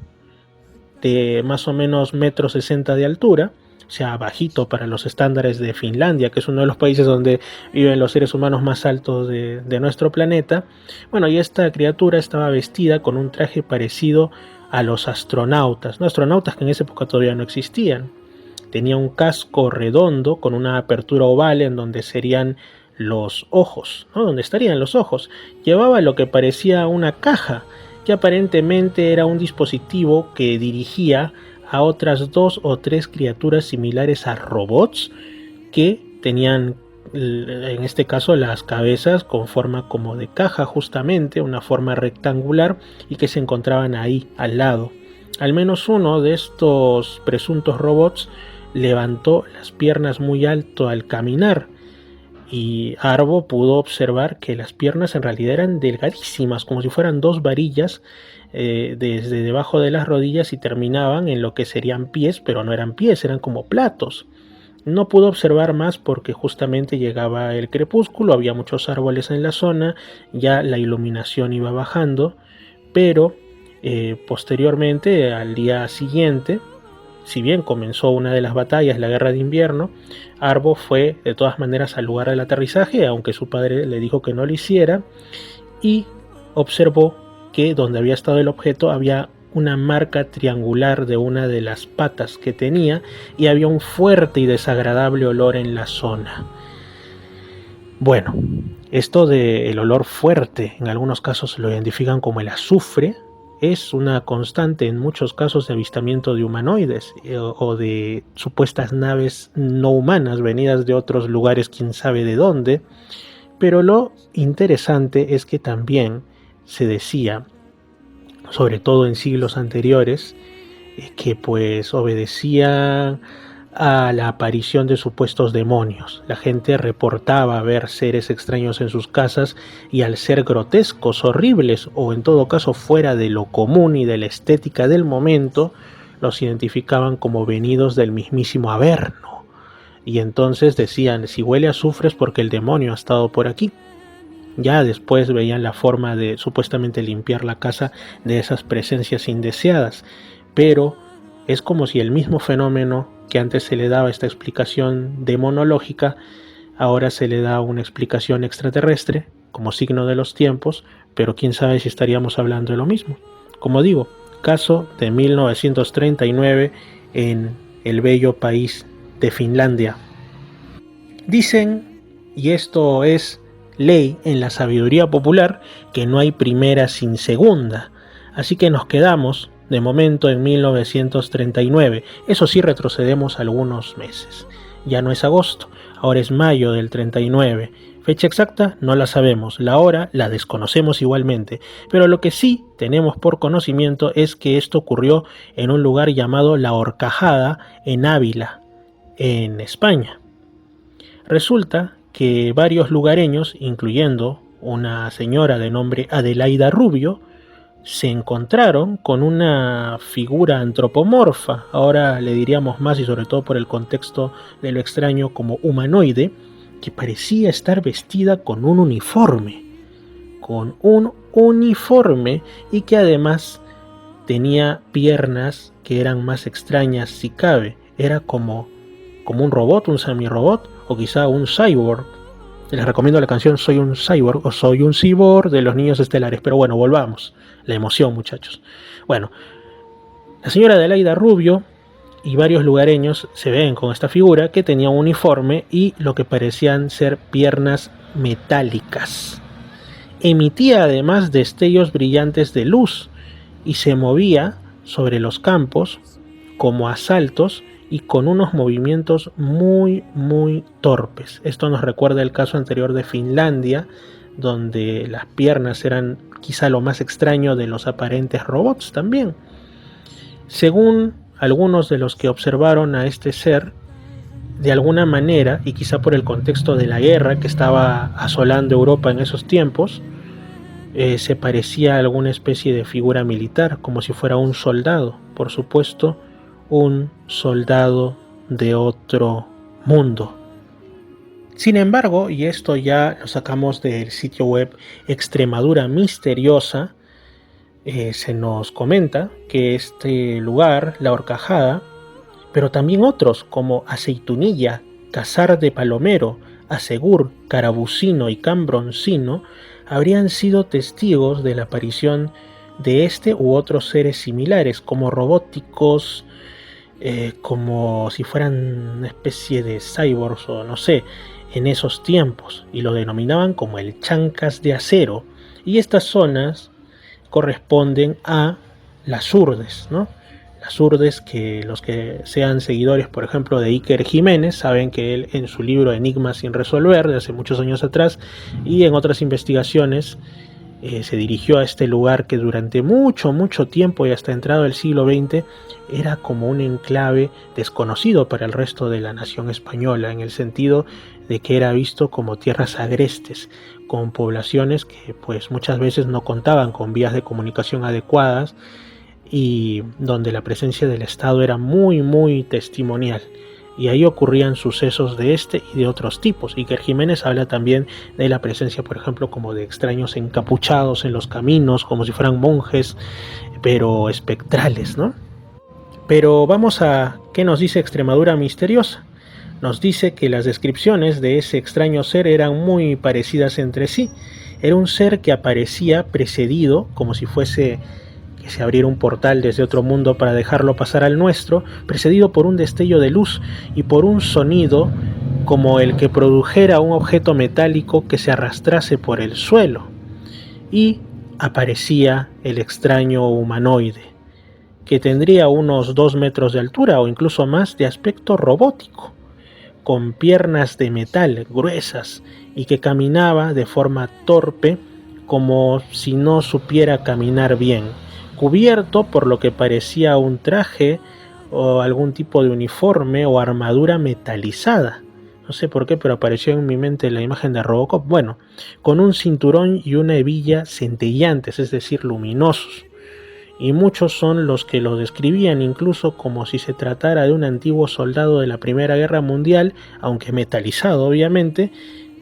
de más o menos 1,60 m de altura, o sea, bajito para los estándares de Finlandia, que es uno de los países donde viven los seres humanos más altos de nuestro planeta. Bueno, y esta criatura estaba vestida con un traje parecido a los astronautas, ¿no? Astronautas que en esa época todavía no existían. Tenía un casco redondo con una apertura oval en donde serían los ojos, ¿no?, donde estarían los ojos. Llevaba lo que parecía una caja, que aparentemente era un dispositivo que dirigía a otras 2 o 3 criaturas similares a robots, que tenían, en este caso, las cabezas con forma como de caja, justamente una forma rectangular, y que se encontraban ahí al lado. Al menos uno de estos presuntos robots levantó las piernas muy alto al caminar, y Arvo pudo observar que las piernas en realidad eran delgadísimas, como si fueran 2 varillas desde debajo de las rodillas, y terminaban en lo que serían pies, pero no eran pies, eran como platos. No pudo observar más porque justamente llegaba el crepúsculo, había muchos árboles en la zona, ya la iluminación iba bajando, pero posteriormente, al día siguiente, si bien comenzó una de las batallas, la guerra de invierno, Arvo fue de todas maneras al lugar del aterrizaje, aunque su padre le dijo que no lo hiciera, y observó que donde había estado el objeto había una marca triangular de una de las patas que tenía, y había un fuerte y desagradable olor en la zona. Bueno, esto del olor fuerte, en algunos casos lo identifican como el azufre, es una constante en muchos casos de avistamiento de humanoides o de supuestas naves no humanas venidas de otros lugares, quién sabe de dónde. Pero lo interesante es que también se decía, sobre todo en siglos anteriores, que pues obedecía a la aparición de supuestos demonios. La gente reportaba ver seres extraños en sus casas, y al ser grotescos, horribles, o en todo caso fuera de lo común y de la estética del momento, los identificaban como venidos del mismísimo Averno. Y entonces decían, si huele a azufre es porque el demonio ha estado por aquí. Ya después veían la forma de supuestamente limpiar la casa de esas presencias indeseadas, pero es como si el mismo fenómeno que antes se le daba esta explicación demonológica, ahora se le da una explicación extraterrestre como signo de los tiempos, pero quién sabe si estaríamos hablando de lo mismo. Como digo, caso de 1939 en el bello país de Finlandia. Dicen, y esto es ley en la sabiduría popular, que no hay primera sin segunda, así que nos quedamos de momento en 1939. Eso sí, retrocedemos algunos meses. Ya no es agosto, ahora es mayo del 39. Fecha exacta no la sabemos, la hora la desconocemos igualmente, pero lo que sí tenemos por conocimiento es que esto ocurrió en un lugar llamado La Horcajada, en Ávila, en España. Resulta que varios lugareños, incluyendo una señora de nombre Adelaida Rubio, se encontraron con una figura antropomorfa, ahora le diríamos más, y sobre todo por el contexto de lo extraño, como humanoide, que parecía estar vestida con un uniforme. Con un uniforme y que además tenía piernas que eran más extrañas si cabe. Era como un robot, un semi-robot o quizá un cyborg. Les recomiendo la canción Soy un cyborg o Soy un cyborg de los Niños Estelares. Pero bueno, volvamos. La emoción, muchachos. Bueno, la señora Adelaida Rubio y varios lugareños se ven con esta figura que tenía un uniforme y lo que parecían ser piernas metálicas. Emitía además destellos brillantes de luz y se movía sobre los campos como a saltos y con unos movimientos muy torpes. Esto nos recuerda el caso anterior de Finlandia, donde las piernas eran quizá lo más extraño de los aparentes robots también. Según algunos de los que observaron a este ser, de alguna manera, y quizá por el contexto de la guerra que estaba asolando Europa en esos tiempos, se parecía a alguna especie de figura militar, como si fuera un soldado, por supuesto, un soldado de otro mundo. Sin embargo, y esto ya lo sacamos del sitio web Extremadura Misteriosa, se nos comenta que este lugar, La Horcajada, pero también otros como Aceitunilla, Casar de Palomero, Asegur, Carabucino y Cambroncino habrían sido testigos de la aparición de este u otros seres similares, como robóticos, como si fueran una especie de cyborgs o no sé, en esos tiempos, y lo denominaban como el Chancas de Acero. Y estas zonas corresponden a las Urdes, ¿no? Las Urdes, que los que sean seguidores, por ejemplo, de Iker Jiménez, saben que él en su libro Enigmas sin resolver, de hace muchos años atrás, y en otras investigaciones, se dirigió a este lugar que durante mucho tiempo y hasta entrado el siglo XX era como un enclave desconocido para el resto de la nación española, en el sentido de que era visto como tierras agrestes, con poblaciones que pues muchas veces no contaban con vías de comunicación adecuadas y donde la presencia del Estado era muy testimonial. Y ahí ocurrían sucesos de este y de otros tipos. Iker Jiménez habla también de la presencia, por ejemplo, como de extraños encapuchados en los caminos, como si fueran monjes, pero espectrales, ¿no? Pero vamos a qué nos dice Extremadura Misteriosa. Nos dice que las descripciones de ese extraño ser eran muy parecidas entre sí. Era un ser que aparecía precedido, como si fuese que se abriera un portal desde otro mundo para dejarlo pasar al nuestro, precedido por un destello de luz y por un sonido como el que produjera un objeto metálico que se arrastrase por el suelo. Y aparecía el extraño humanoide, que tendría unos 2 metros de altura o incluso más, de aspecto robótico, con piernas de metal gruesas y que caminaba de forma torpe, como si no supiera caminar bien, cubierto por lo que parecía un traje o algún tipo de uniforme o armadura metalizada. No sé por qué, pero apareció en mi mente la imagen de Robocop. Bueno, con un cinturón y una hebilla centellantes, es decir, luminosos. Y muchos son los que lo describían incluso como si se tratara de un antiguo soldado de la Primera Guerra Mundial, aunque metalizado obviamente,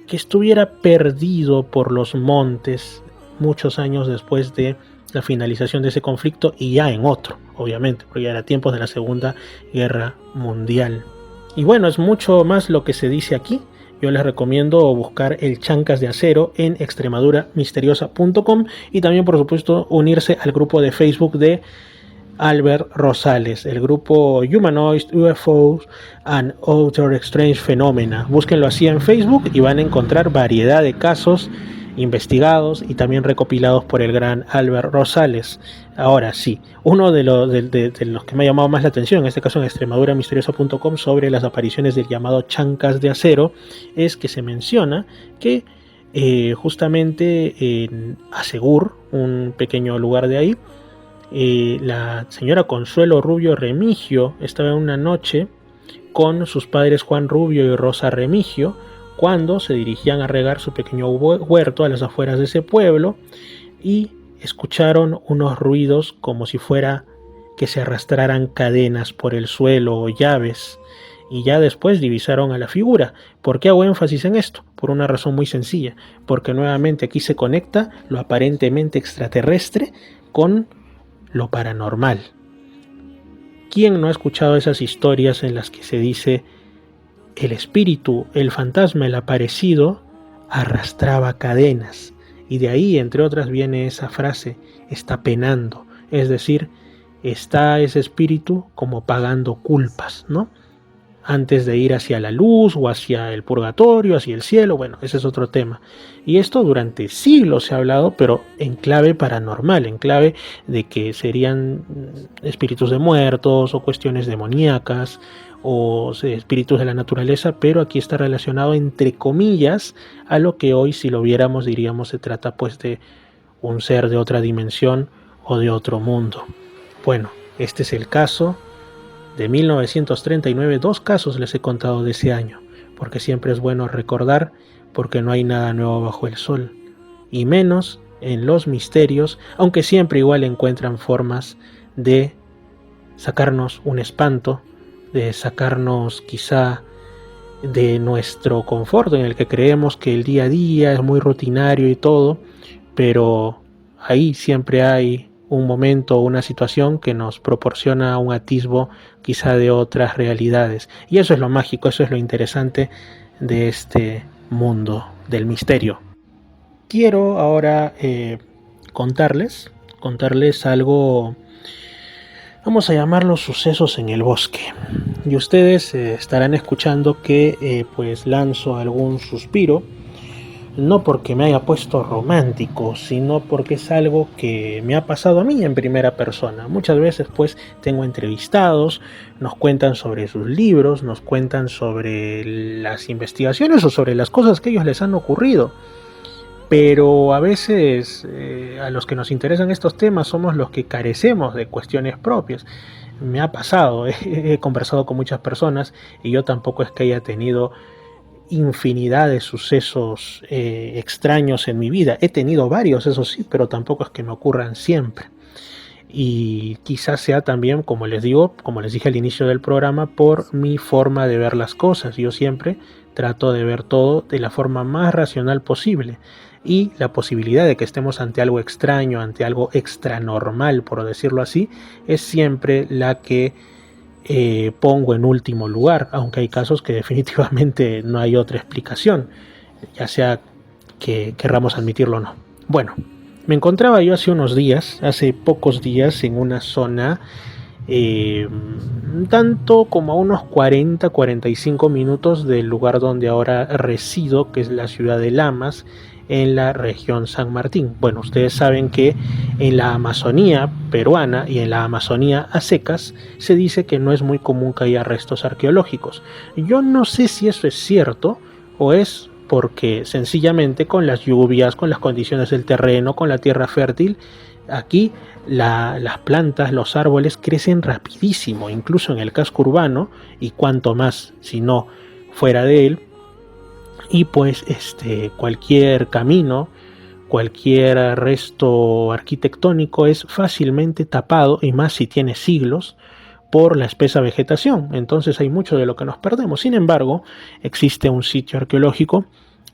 que estuviera perdido por los montes muchos años después de la finalización de ese conflicto y ya en otro, obviamente, porque ya era tiempos de la Segunda Guerra Mundial. Y bueno, es mucho más lo que se dice aquí. Yo les recomiendo buscar el Chancas de Acero en extremaduramisteriosa.com y también, por supuesto, unirse al grupo de Facebook de Albert Rosales, el grupo Humanoids, UFOs and Other Strange Phenomena. Búsquenlo así en Facebook y van a encontrar variedad de casos investigados y también recopilados por el gran Albert Rosales. Ahora sí, uno de los que me ha llamado más la atención, en este caso en extremaduramisteriosa.com, sobre las apariciones del llamado Chancas de Acero, es que se menciona que justamente en Asegur, un pequeño lugar de ahí, la señora Consuelo Rubio Remigio estaba una noche con sus padres Juan Rubio y Rosa Remigio cuando se dirigían a regar su pequeño huerto a las afueras de ese pueblo y escucharon unos ruidos como si fuera que se arrastraran cadenas por el suelo o llaves, y ya después divisaron a la figura. ¿Por qué hago énfasis en esto? Por una razón muy sencilla, porque nuevamente aquí se conecta lo aparentemente extraterrestre con lo paranormal. ¿Quién no ha escuchado esas historias en las que se dice el espíritu, el fantasma, el aparecido arrastraba cadenas? Y de ahí, entre otras, viene esa frase, está penando, es decir, está ese espíritu como pagando culpas, ¿no? Antes de ir hacia la luz o hacia el purgatorio, hacia el cielo, bueno, ese es otro tema. Y esto durante siglos se ha hablado, pero en clave paranormal, en clave de que serían espíritus de muertos o cuestiones demoníacas o espíritus de la naturaleza, pero aquí está relacionado entre comillas a lo que hoy, si lo viéramos, diríamos se trata pues de un ser de otra dimensión o de otro mundo. Bueno, este es el caso de 1939, 2 casos les he contado de ese año, porque siempre es bueno recordar, porque no hay nada nuevo bajo el sol, y menos en los misterios, aunque siempre igual encuentran formas de sacarnos un espanto, de sacarnos quizá de nuestro confort en el que creemos que el día a día es muy rutinario y todo, pero ahí siempre hay un momento o una situación que nos proporciona un atisbo quizá de otras realidades. Y eso es lo mágico, eso es lo interesante de este mundo del misterio. Quiero ahora contarles algo, vamos a llamarlo sucesos en el bosque. Y ustedes estarán escuchando que pues lanzo algún suspiro, no porque me haya puesto romántico, sino porque es algo que me ha pasado a mí en primera persona. Muchas veces pues tengo entrevistados, nos cuentan sobre sus libros, nos cuentan sobre las investigaciones o sobre las cosas que a ellos les han ocurrido. Pero a veces a los que nos interesan estos temas somos los que carecemos de cuestiones propias. Me ha pasado, he conversado con muchas personas y yo tampoco es que haya tenido infinidad de sucesos extraños en mi vida. He tenido varios, eso sí, pero tampoco es que me ocurran siempre. Y quizás sea también, como les digo, como les dije al inicio del programa, por mi forma de ver las cosas. Yo siempre trato de ver todo de la forma más racional posible. Y la posibilidad de que estemos ante algo extraño, ante algo extranormal, por decirlo así, es siempre la que pongo en último lugar, aunque hay casos que definitivamente no hay otra explicación, ya sea que querramos admitirlo o no. Bueno, me encontraba yo hace pocos días, en una zona tanto como a unos 40-45 minutos del lugar donde ahora resido, que es la ciudad de Lamas, en la región San Martín. Bueno, ustedes saben que en la Amazonía peruana y en la Amazonía a secas se dice que no es muy común que haya restos arqueológicos. Yo no sé si eso es cierto o es porque sencillamente con las lluvias, con las condiciones del terreno, con la tierra fértil, aquí las plantas, los árboles crecen rapidísimo, incluso en el casco urbano, y cuanto más si no fuera de él. Y pues cualquier camino, cualquier resto arquitectónico es fácilmente tapado, y más si tiene siglos, por la espesa vegetación. Entonces hay mucho de lo que nos perdemos. Sin embargo, existe un sitio arqueológico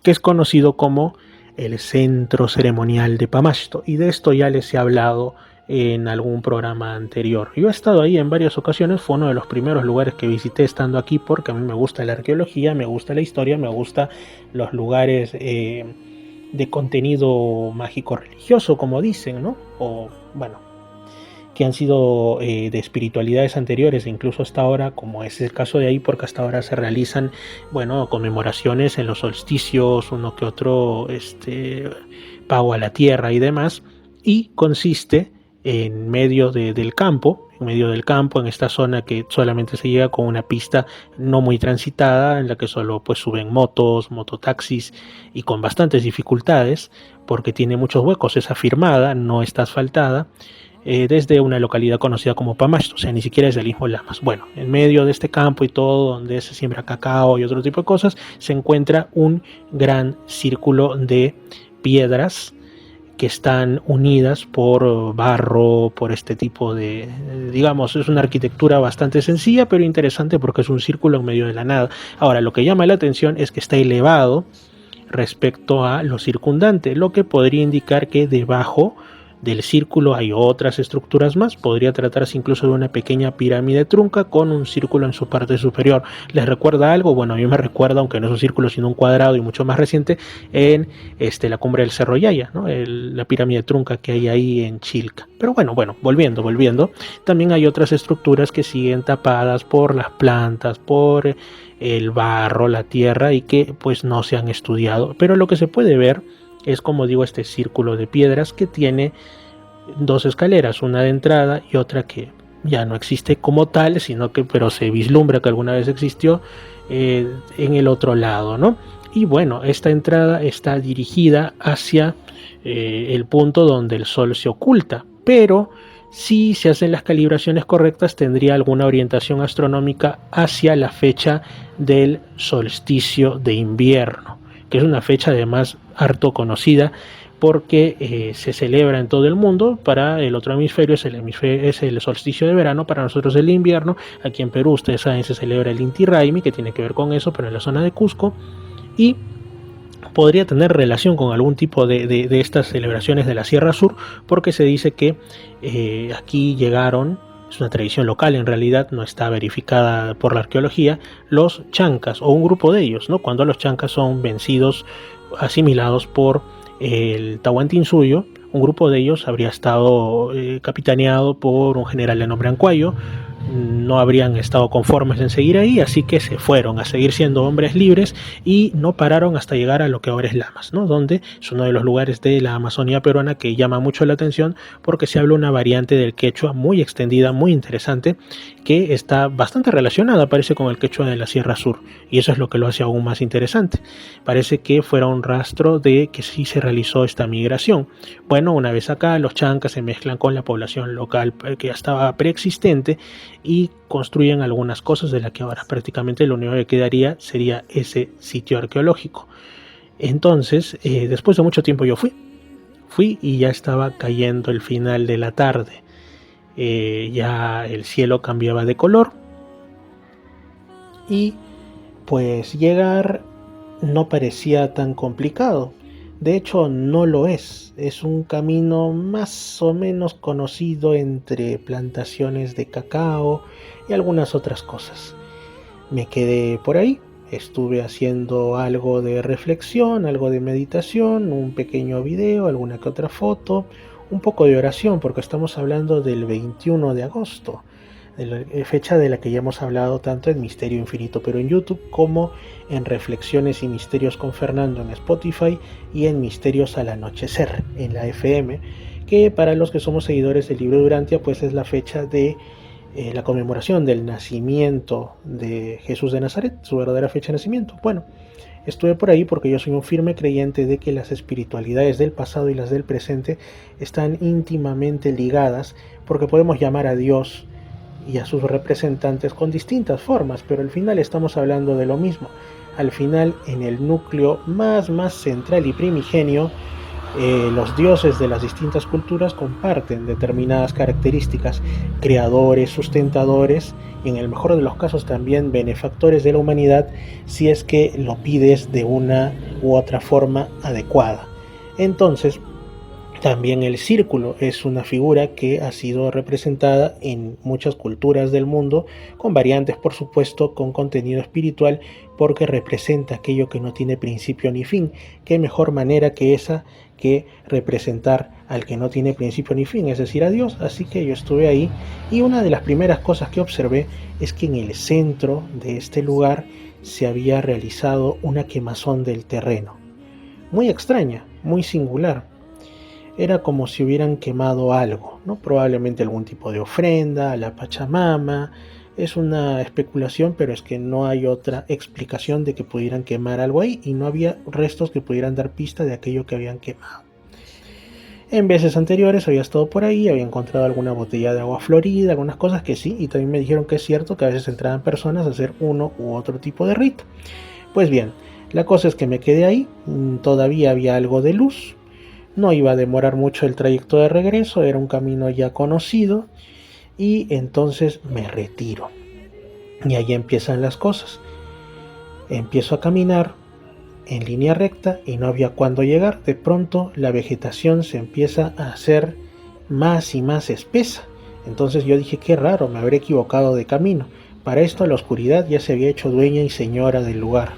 que es conocido como el Centro Ceremonial de Pamasto, y de esto ya les he hablado en algún programa anterior. Yo he estado ahí en varias ocasiones, fue uno de los primeros lugares que visité estando aquí, porque a mí me gusta la arqueología, me gusta la historia, me gustan los lugares de contenido mágico religioso, como dicen, ¿no? O bueno, que han sido de espiritualidades anteriores, incluso hasta ahora, como es el caso de ahí, porque hasta ahora se realizan, bueno, conmemoraciones en los solsticios, uno que otro pago a la tierra y demás, y consiste en medio del campo, en esta zona que solamente se llega con una pista no muy transitada, en la que solo pues suben motos, mototaxis, y con bastantes dificultades, porque tiene muchos huecos, es afirmada, no está asfaltada, desde una localidad conocida como Pamasto, o sea, ni siquiera es del mismo Lamas. Bueno, en medio de este campo y todo, donde se siembra cacao y otro tipo de cosas, se encuentra un gran círculo de piedras que están unidas por barro, por este tipo de, digamos, es una arquitectura bastante sencilla pero interesante porque es un círculo en medio de la nada. Ahora, lo que llama la atención es que está elevado respecto a lo circundante, lo que podría indicar que debajo del círculo hay otras estructuras más. Podría tratarse incluso de una pequeña pirámide trunca con un círculo en su parte superior. ¿Les recuerda algo? Bueno, a mí me recuerda, aunque no es un círculo sino un cuadrado y mucho más reciente, en la cumbre del Cerro Yaya, ¿no? La pirámide trunca que hay ahí en Chilca. Pero bueno, volviendo, también hay otras estructuras que siguen tapadas por las plantas, por el barro, la tierra, y que pues no se han estudiado. Pero lo que se puede ver es, como digo, este círculo de piedras que tiene dos escaleras, una de entrada y otra que ya no existe como tal, sino que pero se vislumbra que alguna vez existió en el otro lado, ¿no? Y bueno, esta entrada está dirigida hacia el punto donde el sol se oculta, pero si se hacen las calibraciones correctas tendría alguna orientación astronómica hacia la fecha del solsticio de invierno, que es una fecha además harto conocida porque se celebra en todo el mundo. Para el otro hemisferio es el solsticio de verano, para nosotros el invierno. Aquí en Perú, ustedes saben, se celebra el Inti Raymi, que tiene que ver con eso, pero en la zona de Cusco, y podría tener relación con algún tipo de estas celebraciones de la Sierra Sur, porque se dice que aquí llegaron, es una tradición local, en realidad no está verificada por la arqueología, los chancas o un grupo de ellos, ¿no? Cuando los chancas son vencidos, asimilados por el Tahuantinsuyo, un grupo de ellos habría estado capitaneado por un general de nombre Ancuayo. No habrían estado conformes en seguir ahí, así que se fueron a seguir siendo hombres libres y no pararon hasta llegar a lo que ahora es Lamas, ¿no? Donde es uno de los lugares de la Amazonía peruana que llama mucho la atención porque se habla una variante del quechua muy extendida, muy interesante, que está bastante relacionada, parece, con el quechua de la Sierra Sur, y eso es lo que lo hace aún más interesante. Parece que fuera un rastro de que sí se realizó esta migración. Bueno, una vez acá, los chancas se mezclan con la población local que ya estaba preexistente y construyen algunas cosas de las que ahora prácticamente lo único que quedaría sería ese sitio arqueológico. Entonces, después de mucho tiempo yo fui y ya estaba cayendo el final de la tarde. Ya el cielo cambiaba de color y pues llegar no parecía tan complicado. De hecho, no lo es. Es un camino más o menos conocido entre plantaciones de cacao y algunas otras cosas. Me quedé por ahí, estuve haciendo algo de reflexión, algo de meditación, un pequeño video, alguna que otra foto, un poco de oración, porque estamos hablando del 21 de agosto, de la fecha de la que ya hemos hablado tanto en Misterio Infinito Pero en YouTube, como en Reflexiones y Misterios con Fernando en Spotify y en Misterios al Anochecer en la FM, que para los que somos seguidores del libro de Urantia pues es la fecha de la conmemoración del nacimiento de Jesús de Nazaret, su verdadera fecha de nacimiento. Bueno, estuve por ahí porque yo soy un firme creyente de que las espiritualidades del pasado y las del presente están íntimamente ligadas, porque podemos llamar a Dios y a sus representantes con distintas formas, pero al final estamos hablando de lo mismo. Al final, en el núcleo más central y primigenio, los dioses de las distintas culturas comparten determinadas características: creadores, sustentadores y en el mejor de los casos también benefactores de la humanidad, si es que lo pides de una u otra forma adecuada. Entonces, también el círculo es una figura que ha sido representada en muchas culturas del mundo, con variantes por supuesto, con contenido espiritual, porque representa aquello que no tiene principio ni fin. ¿Qué mejor manera que esa que representar al que no tiene principio ni fin, es decir, a Dios? Así que yo estuve ahí y una de las primeras cosas que observé es que en el centro de este lugar se había realizado una quemazón del terreno. Muy extraña, muy singular. Era como si hubieran quemado algo, ¿no? Probablemente algún tipo de ofrenda a la Pachamama. Es una especulación, pero es que no hay otra explicación de que pudieran quemar algo ahí, y no había restos que pudieran dar pista de aquello que habían quemado. En veces anteriores había estado por ahí, había encontrado alguna botella de agua florida, algunas cosas que sí, y también me dijeron que es cierto que a veces entraban personas a hacer uno u otro tipo de rito. Pues bien, la cosa es que me quedé ahí, todavía había algo de luz. No iba a demorar mucho el trayecto de regreso, era un camino ya conocido y entonces me retiro. Y ahí empiezan las cosas. Empiezo a caminar en línea recta y no había cuándo llegar. De pronto la vegetación se empieza a hacer más y más espesa. Entonces yo dije, qué raro, me habré equivocado de camino. Para esto la oscuridad ya se había hecho dueña y señora del lugar.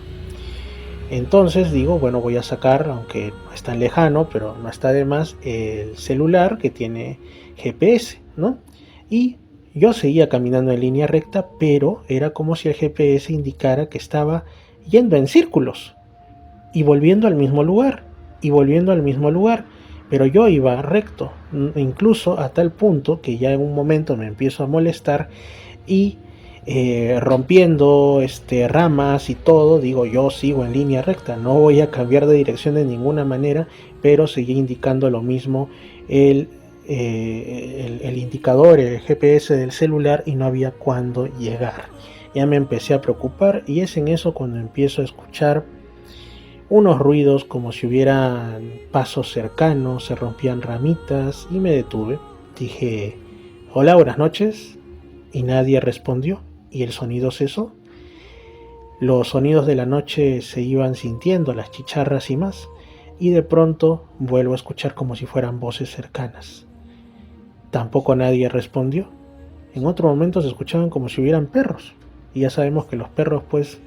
Entonces digo, bueno, voy a sacar, aunque no es tan lejano, pero no está de más, el celular que tiene GPS, ¿no? Y yo seguía caminando en línea recta, pero era como si el GPS indicara que estaba yendo en círculos y volviendo al mismo lugar, y volviendo al mismo lugar, pero yo iba recto, incluso a tal punto que ya en un momento me empiezo a molestar y rompiendo ramas y todo, digo, yo sigo en línea recta, no voy a cambiar de dirección de ninguna manera, pero seguía indicando lo mismo el indicador, el GPS del celular, y no había cuándo llegar. Ya me empecé a preocupar y es en eso cuando empiezo a escuchar unos ruidos como si hubieran pasos cercanos, se rompían ramitas y me detuve. Dije, hola, buenas noches, y nadie respondió y el sonido cesó. Los sonidos de la noche se iban sintiendo, las chicharras y más, y de pronto vuelvo a escuchar como si fueran voces cercanas. Tampoco nadie respondió. En otro momento se escuchaban como si hubieran perros, y ya sabemos que los perros pues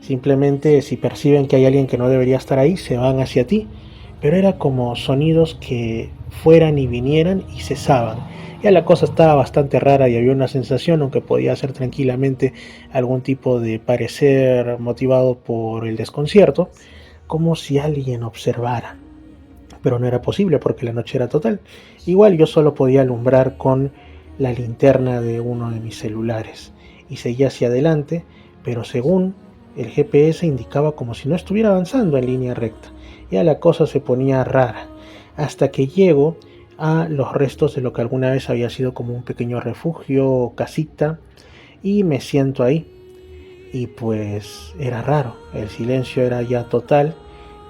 simplemente si perciben que hay alguien que no debería estar ahí se van hacia ti, pero era como sonidos que fueran y vinieran y cesaban. Ya la cosa estaba bastante rara y había una sensación, aunque podía ser tranquilamente algún tipo de parecer motivado por el desconcierto, como si alguien observara. Pero no era posible porque la noche era total. Igual yo solo podía alumbrar con la linterna de uno de mis celulares y seguía hacia adelante, pero según el GPS indicaba como si no estuviera avanzando en línea recta. Ya la cosa se ponía rara, hasta que llego a los restos de lo que alguna vez había sido como un pequeño refugio o casita, y me siento ahí. Y pues era raro, el silencio era ya total,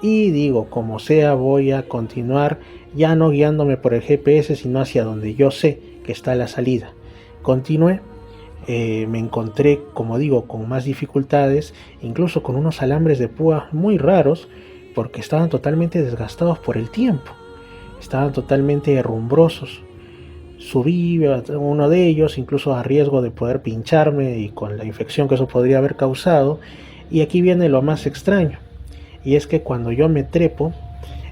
y digo, como sea, voy a continuar, ya no guiándome por el GPS, sino hacia donde yo sé que está la salida. Continué. Me encontré, como digo, con más dificultades, incluso con unos alambres de púa muy raros, porque estaban totalmente desgastados por el tiempo, estaban totalmente herrumbrosos. Subí a uno de ellos, incluso a riesgo de poder pincharme y con la infección que eso podría haber causado, y aquí viene lo más extraño, y es que cuando yo me trepo,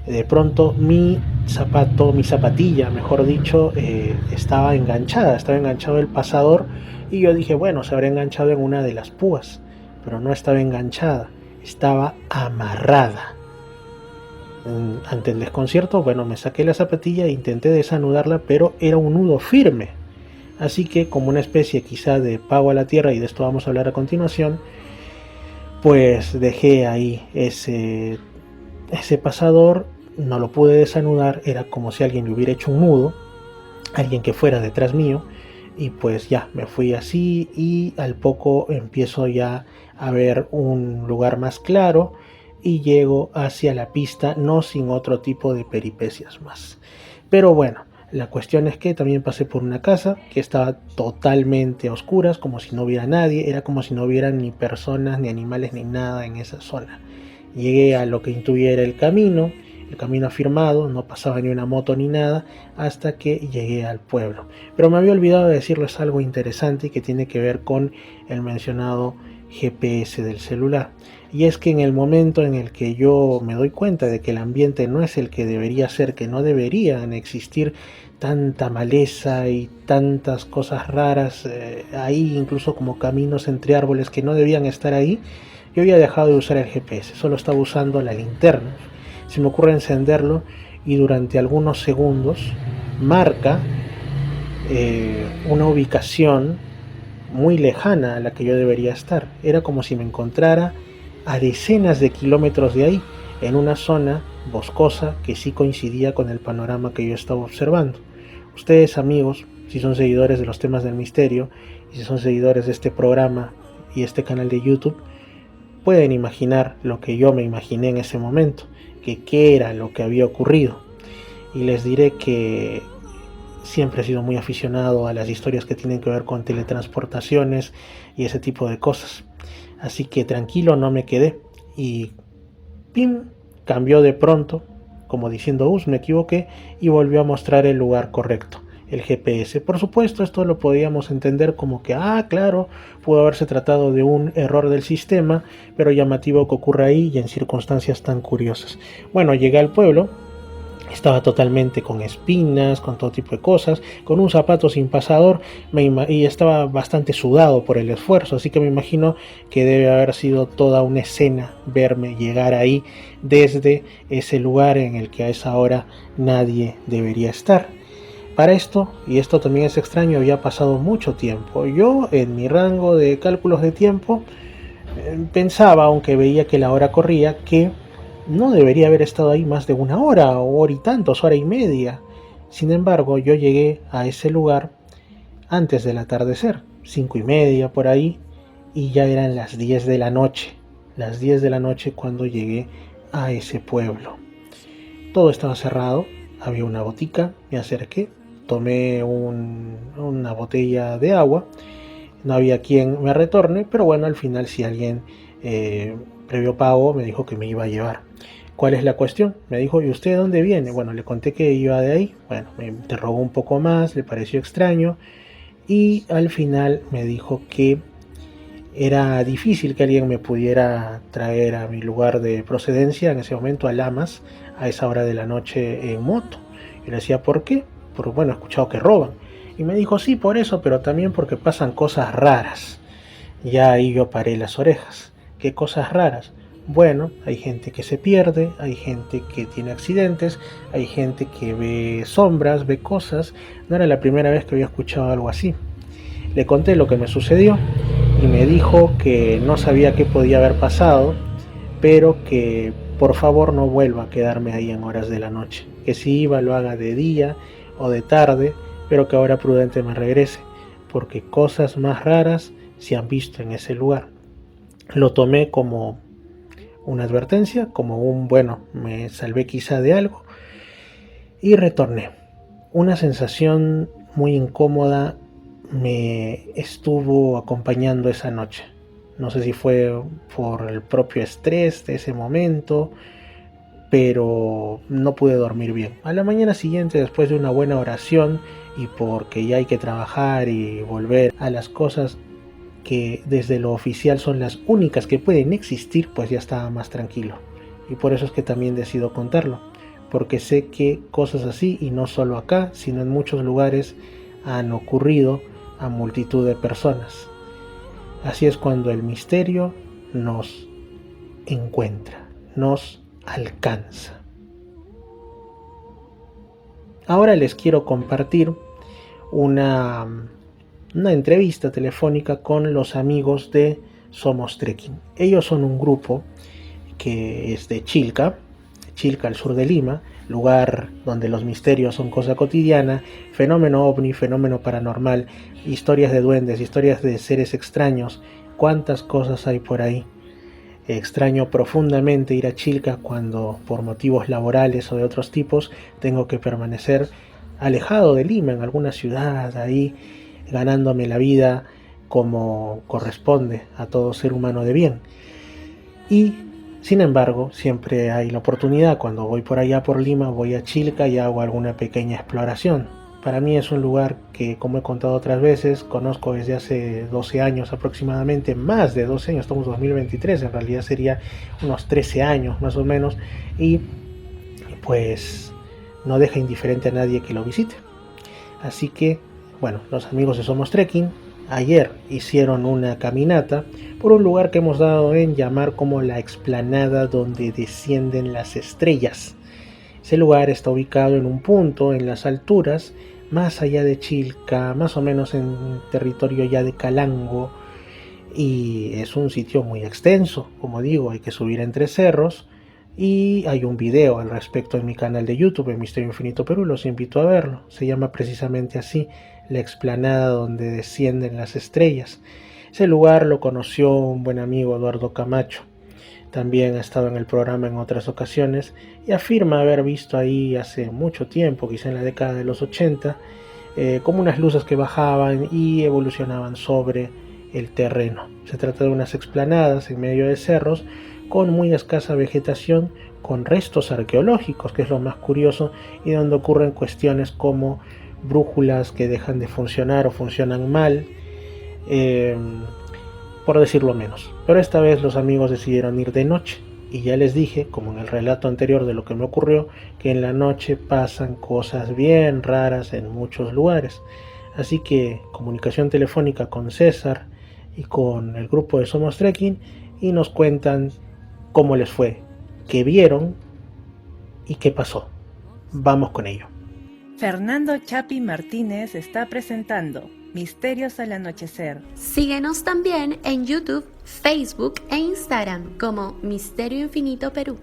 de pronto mi zapatilla, mejor dicho, estaba enganchado el pasador, y yo dije, bueno, se habrá enganchado en una de las púas, pero no estaba enganchada, estaba amarrada. Ante el desconcierto, bueno, me saqué la zapatilla e intenté desanudarla, pero era un nudo firme. Así que, como una especie quizá de pago a la tierra, y de esto vamos a hablar a continuación, pues dejé ahí ese pasador, no lo pude desanudar, era como si alguien le hubiera hecho un nudo, alguien que fuera detrás mío, y pues ya, me fui así, y al poco empiezo ya a ver un lugar más claro, y llego hacia la pista, no sin otro tipo de peripecias más. Pero bueno, la cuestión es que también pasé por una casa que estaba totalmente a oscuras, como si no hubiera nadie, era como si no hubiera ni personas, ni animales, ni nada en esa zona. Llegué a lo que intuía era el camino afirmado, no pasaba ni una moto ni nada, hasta que llegué al pueblo. Pero me había olvidado de decirles algo interesante que tiene que ver con el mencionado GPS del celular. Y es que en el momento en el que yo me doy cuenta de que el ambiente no es el que debería ser, que no deberían existir tanta maleza y tantas cosas raras ahí, incluso como caminos entre árboles que no debían estar ahí, yo había dejado de usar el GPS, solo estaba usando la linterna. Se me ocurre encenderlo y durante algunos segundos marca una ubicación muy lejana a la que yo debería estar. Era como si me encontrara a decenas de kilómetros de ahí, en una zona boscosa que sí coincidía con el panorama que yo estaba observando. Ustedes, amigos, si son seguidores de los temas del misterio y si son seguidores de este programa y este canal de YouTube, pueden imaginar lo que yo me imaginé en ese momento, que qué era lo que había ocurrido. y les diré que siempre he sido muy aficionado a las historias que tienen que ver con teletransportaciones y ese tipo de cosas. Así que tranquilo, no me quedé y ¡pim! Cambió de pronto, como diciendo, me equivoqué, y volvió a mostrar el lugar correcto, el GPS. Por supuesto, esto lo podíamos entender como que, claro, pudo haberse tratado de un error del sistema, pero llamativo que ocurra ahí y en circunstancias tan curiosas. Bueno, llegué al pueblo. Estaba totalmente con espinas, con todo tipo de cosas, con un zapato sin pasador y estaba bastante sudado por el esfuerzo, así que me imagino que debe haber sido toda una escena verme llegar ahí desde ese lugar en el que a esa hora nadie debería estar. Para esto, y esto también es extraño, había pasado mucho tiempo. Yo, en mi rango de cálculos de tiempo, pensaba, aunque veía que la hora corría, que no debería haber estado ahí más de una hora, o hora y tantos, hora y media. Sin embargo, yo llegué a ese lugar antes del atardecer, 5:30 por ahí, y ya eran las 10 de la noche. Las 10 de la noche cuando llegué a ese pueblo. Todo estaba cerrado, había una botica, me acerqué, tomé una botella de agua. No había quien me retorne, pero bueno, al final si alguien previo pago me dijo que me iba a llevar. ¿Cuál es la cuestión? Me dijo, ¿y usted de dónde viene? Bueno, le conté que iba de ahí. Bueno, me interrogó un poco más, le pareció extraño y al final me dijo que era difícil que alguien me pudiera traer a mi lugar de procedencia, en ese momento a Lamas, a esa hora de la noche en moto. Y le decía, ¿por qué? Porque bueno, he escuchado que roban. Y me dijo, sí, por eso, pero también porque pasan cosas raras. Ya ahí yo paré las orejas. ¿Qué cosas raras? Bueno, hay gente que se pierde, hay gente que tiene accidentes, hay gente que ve sombras, ve cosas. No era la primera vez que había escuchado algo así. Le conté lo que me sucedió y me dijo que no sabía qué podía haber pasado, pero que por favor no vuelva a quedarme ahí en horas de la noche. Que si iba lo haga de día o de tarde, pero que ahora prudente me regrese, porque cosas más raras se han visto en ese lugar. Lo tomé como una advertencia, como me salvé quizá de algo, y retorné. Una sensación muy incómoda me estuvo acompañando esa noche. No sé si fue por el propio estrés de ese momento, pero no pude dormir bien. A la mañana siguiente, después de una buena oración y porque ya hay que trabajar y volver a las cosas que desde lo oficial son las únicas que pueden existir, pues ya estaba más tranquilo. Y por eso es que también decido contarlo, porque sé que cosas así, y no solo acá, sino en muchos lugares, han ocurrido a multitud de personas. Así es cuando el misterio nos encuentra, nos alcanza. Ahora les quiero compartir una entrevista telefónica con los amigos de Somos Trekking. Ellos son un grupo que es de Chilca, al sur de Lima, lugar donde los misterios son cosa cotidiana, fenómeno ovni, fenómeno paranormal, historias de duendes, historias de seres extraños, cuántas cosas hay por ahí. Extraño profundamente ir a Chilca cuando por motivos laborales o de otros tipos tengo que permanecer alejado de Lima, en alguna ciudad ahí, ganándome la vida como corresponde a todo ser humano de bien. Y sin embargo, siempre hay la oportunidad, cuando voy por allá por Lima, voy a Chilca y hago alguna pequeña exploración. Para mí es un lugar que, como he contado otras veces, conozco desde hace 12 años aproximadamente, más de 12 años, estamos en 2023, en realidad sería unos 13 años más o menos, y pues no deja indiferente a nadie que lo visite. Así que, bueno, los amigos de Somos Trekking ayer hicieron una caminata por un lugar que hemos dado en llamar como la explanada donde descienden las estrellas. Ese lugar está ubicado en un punto en las alturas, más allá de Chilca, más o menos en territorio ya de Calango, y es un sitio muy extenso, como digo, hay que subir entre cerros, y hay un video al respecto en mi canal de YouTube, en Misterio Infinito Perú, los invito a verlo. Se llama precisamente así, la explanada donde descienden las estrellas. Ese lugar lo conoció un buen amigo, Eduardo Camacho. También ha estado en el programa en otras ocasiones y afirma haber visto ahí hace mucho tiempo, quizá en la década de los 80, como unas luces que bajaban y evolucionaban sobre el terreno. Se trata de unas explanadas en medio de cerros con muy escasa vegetación, con restos arqueológicos, que es lo más curioso, y donde ocurren cuestiones como brújulas que dejan de funcionar o funcionan mal, por decirlo menos. Pero esta vez los amigos decidieron ir de noche, y ya les dije, como en el relato anterior de lo que me ocurrió, que en la noche pasan cosas bien raras en muchos lugares. Así que comunicación telefónica con César y con el grupo de Somos Trekking, y nos cuentan cómo les fue, qué vieron y qué pasó. Vamos con ello. Fernando Chapi Martínez está presentando Misterios al Anochecer. Síguenos también en YouTube, Facebook e Instagram como Misterio Infinito Perú.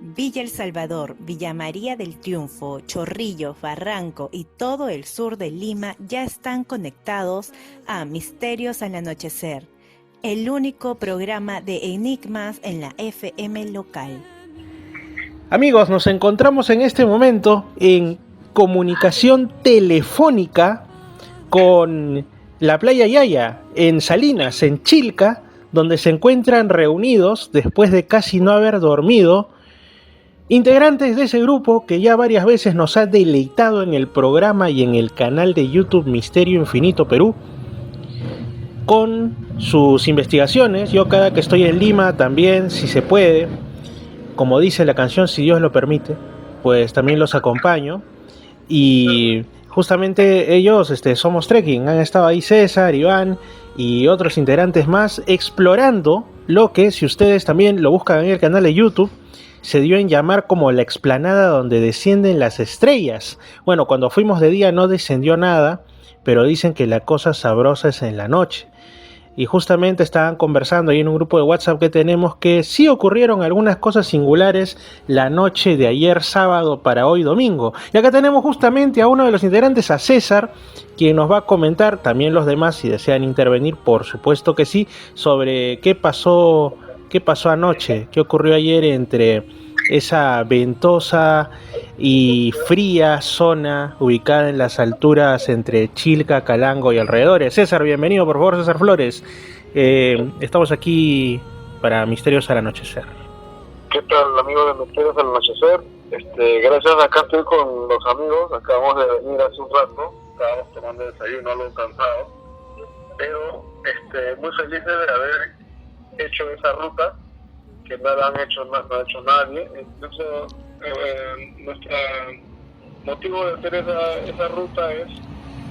Villa El Salvador, Villa María del Triunfo, Chorrillos, Barranco y todo el sur de Lima ya están conectados a Misterios al Anochecer, el único programa de enigmas en la FM local. Amigos, nos encontramos en este momento en comunicación telefónica con la Playa Yaya, en Salinas, en Chilca, donde se encuentran reunidos, después de casi no haber dormido, integrantes de ese grupo que ya varias veces nos ha deleitado en el programa y en el canal de YouTube Misterio Infinito Perú, con sus investigaciones. Yo cada que estoy en Lima también, si se puede, como dice la canción, si Dios lo permite, pues también los acompaño. Y justamente ellos, Somos Trekking, han estado ahí César, Iván y otros integrantes más explorando lo que, si ustedes también lo buscan en el canal de YouTube, se dio en llamar como la explanada donde descienden las estrellas. Bueno, cuando fuimos de día no descendió nada, pero dicen que la cosa sabrosa es en la noche. Y justamente estaban conversando ahí en un grupo de WhatsApp que tenemos que sí ocurrieron algunas cosas singulares la noche de ayer sábado para hoy domingo. Y acá tenemos justamente a uno de los integrantes, a César, quien nos va a comentar, también los demás si desean intervenir, por supuesto que sí, sobre qué pasó anoche, qué ocurrió ayer entre esa ventosa y fría zona ubicada en las alturas entre Chilca, Calango y alrededores. César, bienvenido, por favor, César Flores. Estamos aquí para Misterios al Anochecer. ¿Qué tal, amigos de Misterios al Anochecer? Gracias, acá estoy con los amigos, acabamos de venir hace un rato, estábamos tomando desayuno, algo cansados, pero muy felices de haber hecho esa ruta, que no la ha hecho nadie. Incluso nuestro motivo de hacer esa ruta es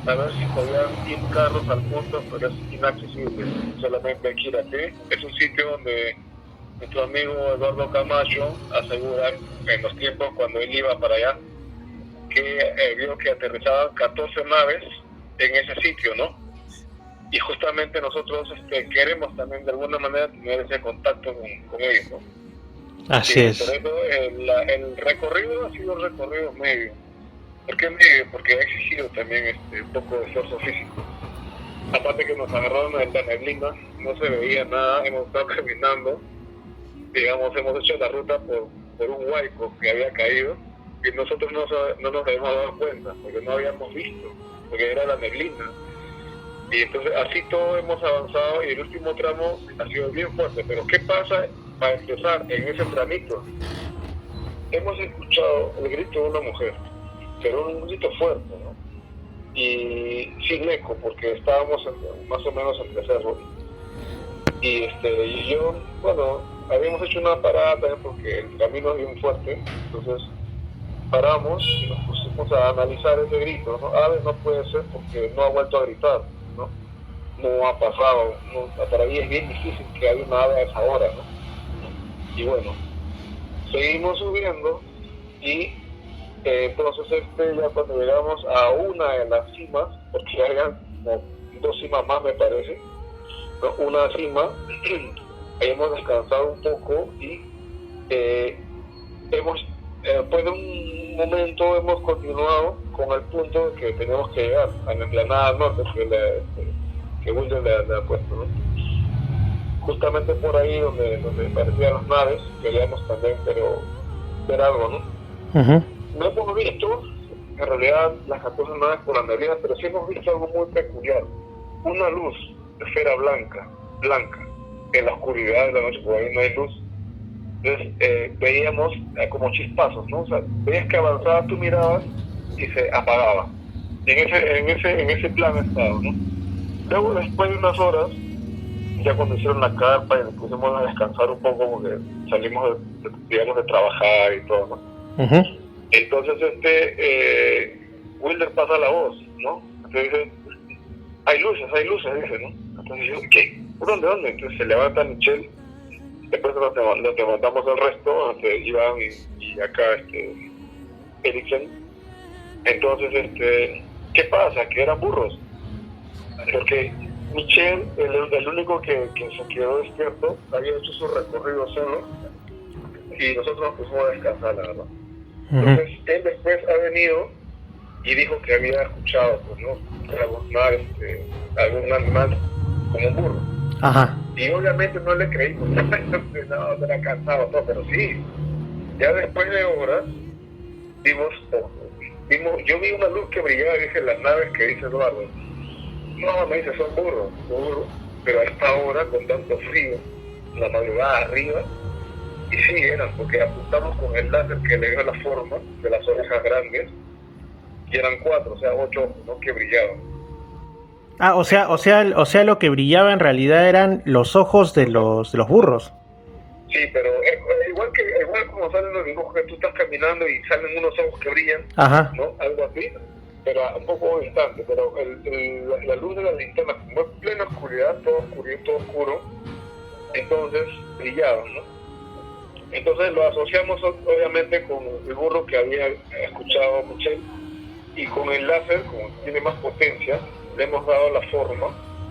saber si podían ir carros al punto, pero es inaccesible, solamente hay que ir a pie. Es un sitio donde nuestro amigo Eduardo Camacho asegura, en los tiempos cuando él iba para allá, que vio que aterrizaban 14 naves en ese sitio, ¿no? Y justamente nosotros queremos también de alguna manera tener ese contacto con ellos, ¿no? Así es. Por eso el recorrido ha sido un recorrido medio. ¿Por qué medio? Porque ha exigido también un poco de esfuerzo físico. Aparte que nos agarraron en la neblina, no se veía nada, hemos estado caminando, digamos, hemos hecho la ruta por un huaico que había caído y nosotros no nos habíamos dado cuenta, porque no habíamos visto, porque era la neblina. Y entonces así todo hemos avanzado y el último tramo ha sido bien fuerte. Pero ¿qué pasa para empezar en ese tramito? Hemos escuchado el grito de una mujer, pero un grito fuerte, ¿no? Y sin eco, porque estábamos más o menos entre cerros. Y yo, bueno, habíamos hecho una parada también porque el camino es bien fuerte, entonces paramos y nos pusimos a analizar ese grito, ¿no? Ave no puede ser porque no ha vuelto a gritar, ¿no? No ha pasado, para mí es bien difícil que haya una ave a esa hora, ¿no? Y bueno, seguimos subiendo y entonces ya cuando llegamos a una de las cimas, porque había como 2 cimas más me parece, ¿no? Una cima, hemos descansado un poco y después de un momento hemos continuado con el punto que tenemos que llegar, a la explanada norte, que Wilder le ha puesto, ¿no? Justamente por ahí donde parecían las naves, veíamos también, pero ver algo, ¿no? Ujú. No hemos visto, en realidad, las 14 naves por la neblina, pero sí hemos visto algo muy peculiar. Una luz de esfera blanca, en la oscuridad de la noche, porque ahí no hay luz. Entonces veíamos como chispazos, ¿no? O sea, veías que avanzaba, tú mirabas y se apagaba. En ese plan estaba, ¿no? Luego, después de unas horas, ya cuando hicieron la carpa y nos pusimos a descansar un poco porque salimos digamos, de trabajar y todo, ¿no? Ujú. Entonces Wilder pasa la voz, ¿no? Entonces dice, hay luces, dice, ¿no? Entonces yo, ¿qué? ¿Dónde? Entonces se levanta Michelle, después nos levantamos el resto, Iván y acá Eriksen. Entonces, ¿qué pasa? Que eran burros. Porque Michelle, el único que se quedó despierto, había hecho su recorrido solo y nosotros nos pusimos a descansar, la verdad. Entonces, él después ha venido y dijo que había escuchado, pues, ¿no? Algún animal como un burro. Ajá. Y obviamente no le creímos, no, era cansado, no, pero sí. Ya después de horas, yo vi una luz que brillaba y dije, las naves que dice Eduardo. No, me dice, son burros, pero a esta hora, con tanto frío, la madrugada arriba, y sí eran, porque apuntamos con el láser que le dio la forma de las orejas grandes, y eran 4, o sea, 8 ojos, ¿no? Que brillaban. Ah, o sea, lo que brillaba en realidad eran los ojos de los burros. Sí, pero igual como salen los dibujos que tú estás caminando y salen unos ojos que brillan, Ajá. ¿no? Algo así, pero un poco distante, pero la luz de la linterna, como en plena oscuridad, todo oscuro, entonces brillaban, ¿no? Entonces lo asociamos obviamente con el burro que había escuchado Michelle, y con el láser, como tiene más potencia, le hemos dado la forma,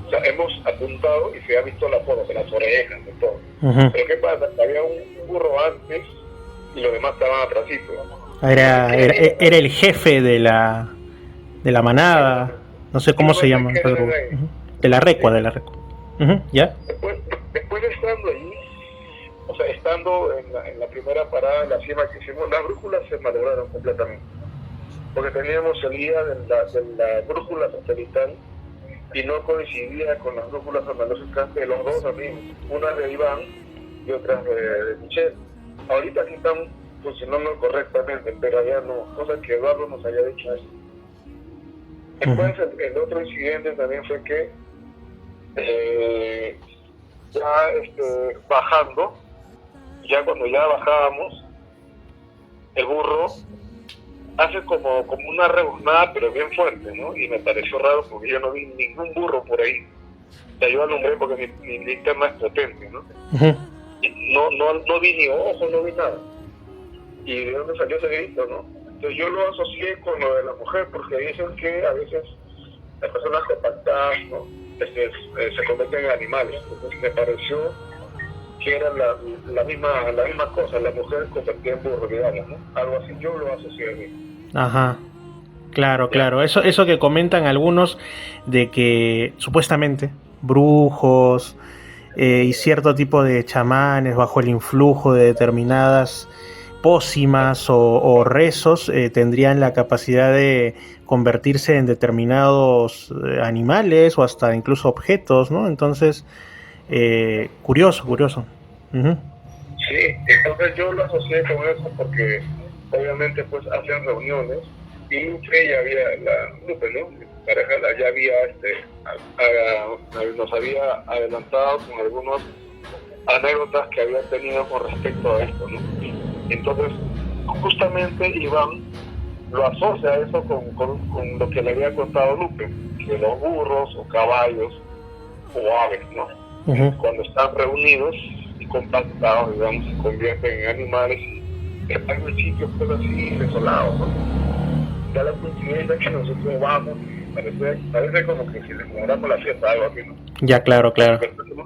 o sea, hemos apuntado y se ha visto la forma de las orejas, de todo. Uh-huh. Pero ¿qué pasa? Había un burro antes y los demás estaban atrásito. Era el jefe de la manada, no sé cómo se llama. De la recua. Uh-huh. ¿Ya? Después de estando allí, o sea, estando en la primera parada, en la cima que hicimos, las brújulas se malograron completamente. Porque teníamos salida de la brújula satelital y no coincidía con las brújulas analógicas de los dos amigos, una de Iván y otra de Michelle. Ahorita sí están funcionando correctamente, pero allá no, cosa que Eduardo nos había dicho eso. Después el otro incidente también fue que bajando, ya cuando ya bajábamos, el burro hace como una rebuzonada, pero bien fuerte, ¿no? Y me pareció raro porque yo no vi ningún burro por ahí. O sea, yo alumbré porque mi linterna es potente, ¿no? Uh-huh. No vi ni ojo, no vi nada. ¿Y de dónde salió ese grito, no? Entonces yo lo asocié con lo de la mujer, porque dicen que a veces las personas compactadas, ¿no? Se convierten en animales. Entonces me pareció que era la misma cosa, la mujer convertida en burro, digamos, ¿no? Algo así, yo lo asocié a mí. Ajá, claro. Eso que comentan algunos de que supuestamente brujos y cierto tipo de chamanes bajo el influjo de determinadas pócimas o rezos tendrían la capacidad de convertirse en determinados animales o hasta incluso objetos, ¿no? Entonces, curioso. Uh-huh. Sí, entonces yo lo asocié con eso porque obviamente pues hacían reuniones y Lupe, ¿no? Mi pareja ya nos había adelantado con algunas anécdotas que había tenido con respecto a esto, ¿no? Entonces justamente Iván lo asocia a eso con lo que le había contado Lupe, que los burros o caballos o aves, ¿no? Uh-huh. Cuando están reunidos y compactados, digamos, se convierten en animales y están en sitios pues así desolados, ¿no? Da la coincidencia que nosotros vamos y parece como que si les logramos la fiesta, algo así, ¿no? Ya, claro. Hemos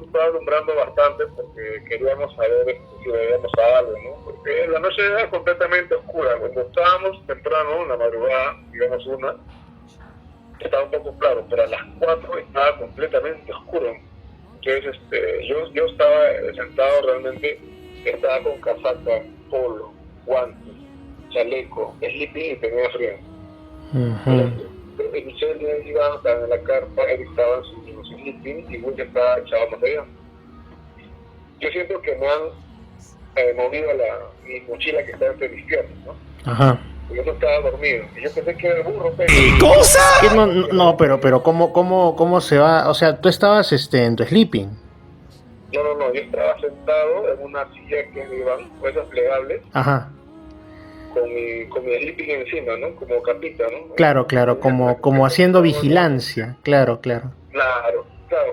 estado alumbrando bastante porque queríamos saber si veíamos algo, ¿no? Porque la noche era completamente oscura. Cuando estábamos temprano, en la madrugada, digamos estaba un poco claro, pero a las 4 estaba completamente oscuro. Entonces, yo estaba sentado realmente, estaba con casaca polo, guantes, chaleco, sleeping y tenía frío. Michelle y Iván estaban en la carpa, él estaba en su sleeping y Will estaba echado más allá. Yo siento que me han movido mi mochila que estaba entre mis piernas, ¿no? Ajá. Yo no estaba dormido. Y yo pensé que era el burro, pero... ¿Qué cosa? No, pero ¿cómo se va? O sea, tú estabas en tu sleeping. No, yo estaba sentado en una silla que me iban, esas plegables, Ajá. con mi sleeping encima, ¿no? Como capita, ¿no? Claro, como haciendo vigilancia. Claro. Claro,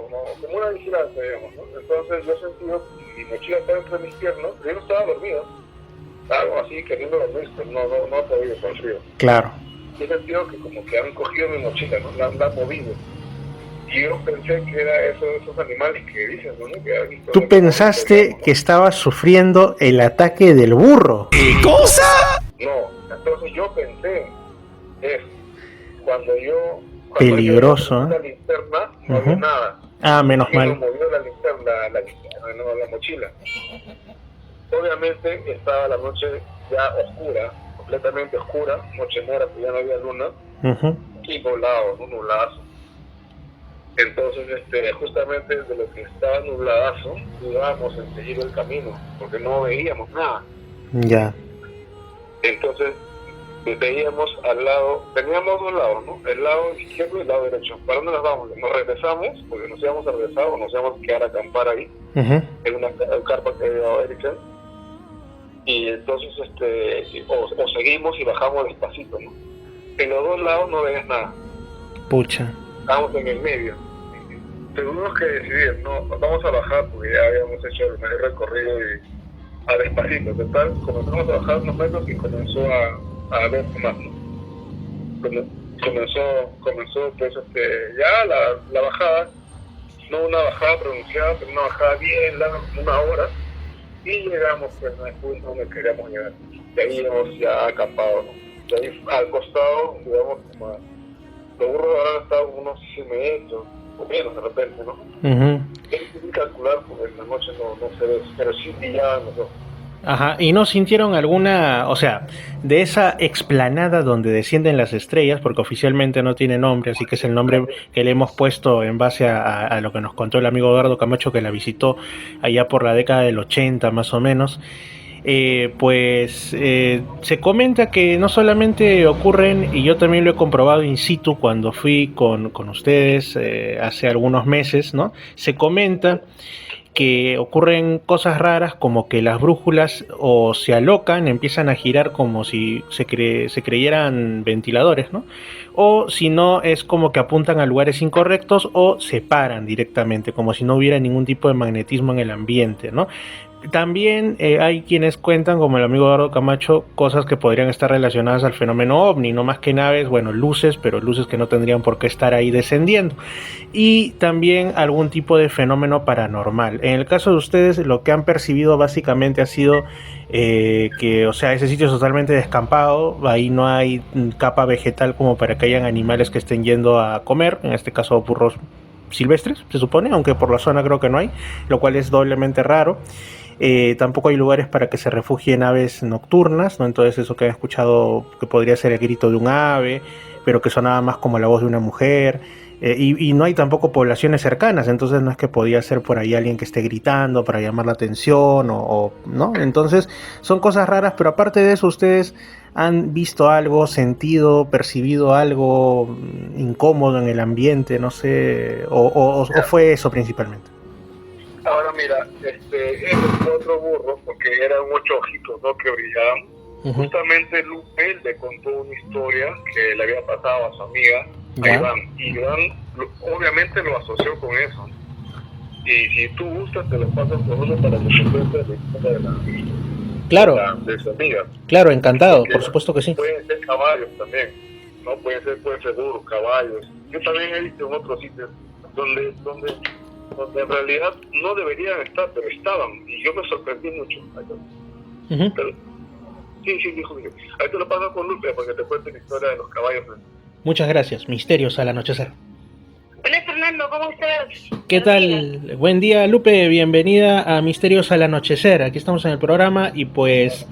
como una vigilancia, digamos, ¿no? Entonces yo sentí que mi mochila estaba entre mis piernas, yo no estaba dormido. Estaba así queriendo dormir, pero no podía con frío. Claro. Yo sentí que como que han cogido mi mochila, ¿no? La han movido. Y yo pensé que era esos animales que dicen, ¿no? Que han visto. Tú pensaste que estabas sufriendo el ataque del burro. ¿Qué cosa? No, entonces yo pensé eso. Cuando Peligroso, yo la linterna, no había nada. Ah, menos Y me mal. movió la linterna, la mochila. Obviamente estaba la noche ya oscura, completamente oscura, noche negra, que ya no había luna, y nublado, un nubladazo. Entonces, justamente desde lo que estaba nubladazo, íbamos a seguir el camino, porque no veíamos nada. Ya. Entonces, veíamos al lado, teníamos dos lados, ¿no? El lado izquierdo y el lado derecho. ¿Para dónde nos vamos? Nos regresamos, porque nos íbamos a regresar o nos íbamos a quedar a acampar ahí, en una carpa que había dado Eriksen. Y entonces, o seguimos y bajamos despacito, ¿no? En los dos lados no veías nada. Pucha. Estábamos en el medio. Tuvimos que decidir, no, vamos a bajar porque ya habíamos hecho el mayor recorrido y a despacito, total, comenzamos a bajar unos metros y comenzó a ver más, ¿no? Comenzó pues ya la bajada, no una bajada pronunciada, pero una bajada bien larga, una hora, y llegamos pues a donde queríamos llegar. De ahí hemos ya acampado, ¿no? De ahí al costado, digamos, como los burros habrán estado unos 100 metros, o menos de repente, ¿no? Es difícil calcular porque en la noche no se ve, pero sí brillaban los ojos. Ajá, ¿y no sintieron alguna, o sea, de esa explanada donde descienden las estrellas, porque oficialmente no tiene nombre, así que es el nombre que le hemos puesto en base a lo que nos contó el amigo Eduardo Camacho, que la visitó allá por la década del 80 más o menos? Se comenta que no solamente ocurren, y yo también lo he comprobado in situ cuando fui con ustedes hace algunos meses, ¿no? Se comenta que ocurren cosas raras como que las brújulas o se alocan, empiezan a girar como si se creyeran ventiladores, ¿no? O si no, es como que apuntan a lugares incorrectos o se paran directamente, como si no hubiera ningún tipo de magnetismo en el ambiente, ¿no? También hay quienes cuentan, como el amigo Eduardo Camacho, cosas que podrían estar relacionadas al fenómeno ovni, no más que naves, bueno, luces, pero luces que no tendrían por qué estar ahí descendiendo. Y también algún tipo de fenómeno paranormal. En el caso de ustedes, lo que han percibido básicamente ha sido que, o sea, ese sitio es totalmente descampado, ahí no hay capa vegetal como para que hayan animales que estén yendo a comer, en este caso burros silvestres, se supone, aunque por la zona creo que no hay, lo cual es doblemente raro. Tampoco hay lugares para que se refugien aves nocturnas, ¿no? Entonces eso que han escuchado que podría ser el grito de un ave, pero que sonaba más como la voz de una mujer, y no hay tampoco poblaciones cercanas, entonces no es que podía ser por ahí alguien que esté gritando para llamar la atención, ¿no? Entonces son cosas raras, pero aparte de eso, ¿ustedes han visto algo, sentido, percibido algo incómodo en el ambiente, no sé, o fue eso principalmente? Ahora mira, ese otro burro, porque eran 8 ojitos, ¿no?, que brillaban. Justamente Lupe le contó una historia que le había pasado a su amiga, a Iván. Y Iván obviamente lo asoció con eso. Y si tú gustas, te lo paso por uno para que te cuentes la historia de su amiga. Claro, encantado, Porque por supuesto que sí. Pueden ser caballos también, ¿no? Pueden ser burros, caballos. Yo también he visto en otros sitios donde en realidad no deberían estar, pero estaban, y yo me sorprendí mucho. Pero, sí, dijo. Ahí te lo paso con Lupe para que te cuente la historia de los caballos. Muchas gracias. Misterios al anochecer. Buenas tardes. Fernando, ¿cómo estás? ¿Qué tal? Buen día, Lupe, bienvenida a Misterios al Anochecer. Aquí estamos en el programa y pues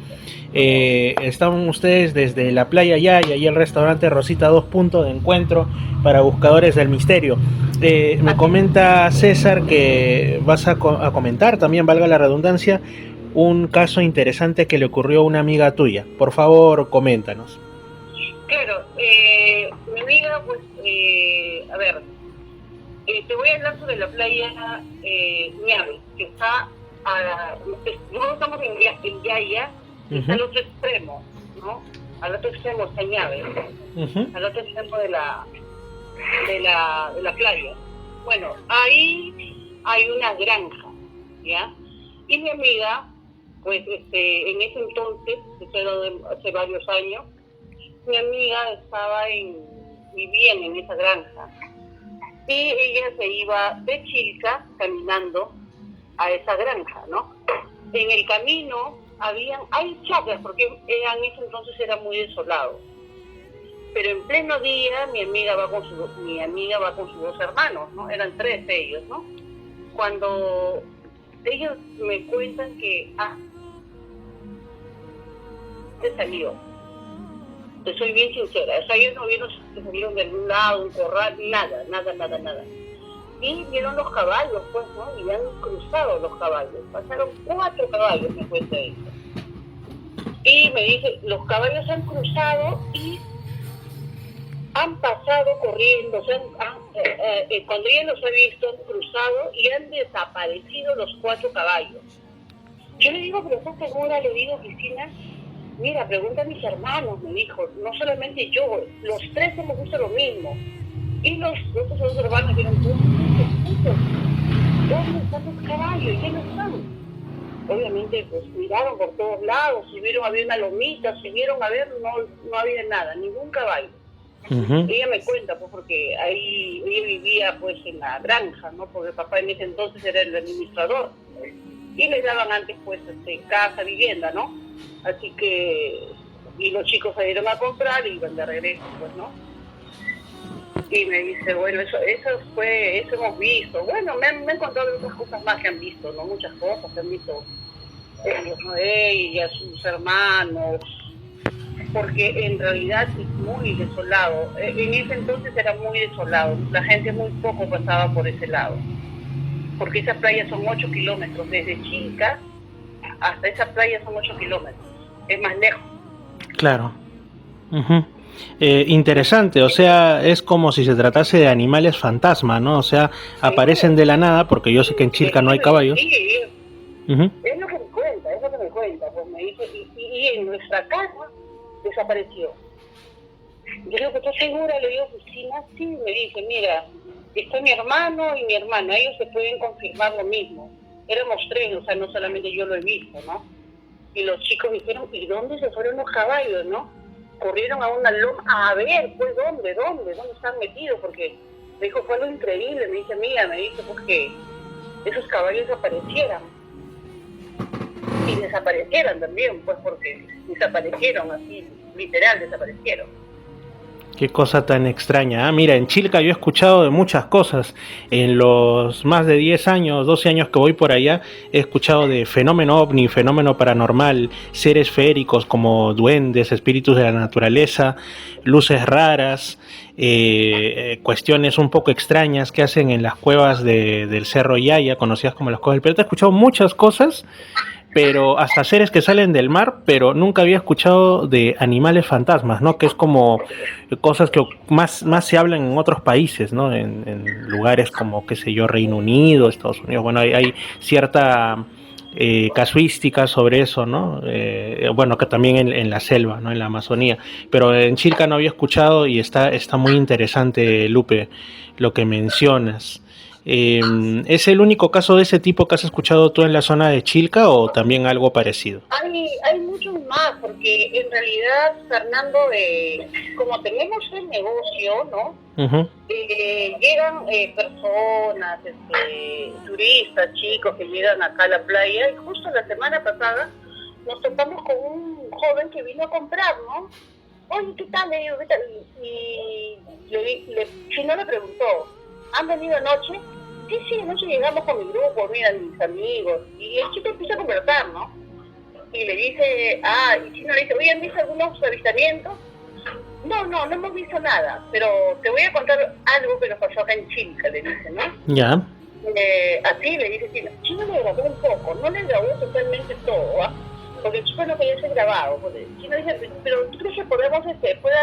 están ustedes desde la playa ya y ahí el restaurante Rosita 2, punto de encuentro para buscadores del misterio. Me comenta César que vas a comentar, también valga la redundancia, un caso interesante que le ocurrió a una amiga tuya. Por favor, coméntanos. Claro, mi amiga, pues, a ver, te voy a hablar sobre la playa Ñave, que está, nosotros estamos en Yaya, y está al otro extremo, ¿no? Al otro extremo está Ñave, al otro extremo de la playa. Bueno, ahí hay una granja, ¿ya? Y mi amiga, pues, en ese entonces, hace varios años, mi amiga vivían en esa granja y ella se iba de Chilca caminando a esa granja, ¿no? En el camino hay chacras porque en ese entonces era muy desolado, pero en pleno día mi amiga va con sus dos hermanos, ¿no? Eran 3 ellos, ¿no? Cuando ellos me cuentan que se salió. Te soy bien sincera, o sea, ellos no vieron que salieron de algún lado, un corral, nada. Y vieron los caballos, pues, ¿no? Y han cruzado los caballos. Pasaron 4 caballos, me cuenta eso. Y me dice, los caballos han cruzado y han pasado corriendo, o sea, cuando ella los ha visto, han cruzado y han desaparecido los 4 caballos. Yo le digo, pero ¿estás segura? Le digo, Cristina, mira, pregunta a mis hermanos, me dijo, no solamente yo, los 3 hemos visto lo mismo. Y los otros 2 hermanos dijeron, ¿dónde están los caballos? ¿Qué no están? Obviamente, pues miraron por todos lados, si vieron había una lomita, si vieron a ver, no había nada, ningún caballo. Ella me cuenta, pues, porque ahí ella vivía, pues, en la granja, ¿no? Porque el papá en ese entonces era el administrador. Y le daban antes, pues, casa, vivienda, ¿no? Así que, y los chicos salieron a comprar y iban de regreso, pues, ¿no? Y me dice, bueno, eso hemos visto. Bueno, me han contado otras cosas más que han visto, ¿no? Muchas cosas que han visto ellos, ¿no? Ella, sus hermanos, porque en realidad es muy desolado. En ese entonces era muy desolado. La gente muy poco pasaba por ese lado. Porque esas playas son 8 kilómetros. Desde Chilca hasta esa playa son 8 kilómetros. Es más lejos. Claro. Interesante, o sea, es como si se tratase de animales fantasma, ¿no? O sea, aparecen de la nada, porque yo sé que en Chilca no hay caballos. Sí, es lo que me cuenta, pues me dice, y en nuestra casa desapareció. Yo digo, ¿estás segura? Le digo, Cristina, sí, me dice, mira, está mi hermano y mi hermana, ellos se pueden confirmar lo mismo. Éramos 3, o sea, no solamente yo lo he visto, ¿no? Y los chicos dijeron, ¿y dónde se fueron los caballos, no? Corrieron a una loma a ver, pues, ¿dónde están metidos? Porque me dijo, fue algo increíble, me dice, mira, pues que esos caballos desaparecieran. Y desaparecieran también, pues, porque desaparecieron así, literal, desaparecieron. Qué cosa tan extraña. Mira, en Chilca yo he escuchado de muchas cosas. En los más de 10 años, 12 años que voy por allá, he escuchado de fenómeno ovni, fenómeno paranormal, seres feéricos como duendes, espíritus de la naturaleza, luces raras, cuestiones un poco extrañas que hacen en las cuevas del Cerro Yaya, conocidas como las Cuevas del Pirata. He escuchado muchas cosas, pero hasta seres que salen del mar, pero nunca había escuchado de animales fantasmas, ¿no? Que es como cosas que más se hablan en otros países, ¿no? En lugares como, qué sé yo, Reino Unido, Estados Unidos. Bueno, hay cierta casuística sobre eso, ¿no? Bueno, que también en la selva, ¿no? En la Amazonía. Pero en Chilca no había escuchado y está muy interesante, Lupe, lo que mencionas. ¿Es el único caso de ese tipo que has escuchado tú en la zona de Chilca o también algo parecido? Hay muchos más, porque en realidad, Fernando, como tenemos el negocio, ¿no? Llegan personas, turistas, chicos que llegan acá a la playa, y justo la semana pasada nos topamos con un joven que vino a comprar, ¿no? Oye, ¿qué tal? Le digo, ¿qué tal? Y si no le preguntó, ¿Han venido anoche? Sí, anoche llegamos con mi grupo, mira, mis amigos. Y el chico empieza a conversar, ¿no? Y le dice, y Chino le dice, oye, ¿han visto algunos avistamientos? No hemos visto nada, pero te voy a contar algo que nos pasó acá en Chilca, le dice, ¿no? Ya. Así le dice Chino. Chino le grabó un poco, no le grabó totalmente todo, ¿ah? Porque el chico no quería ser grabado. Porque Chino dice, pero ¿tú crees que pueda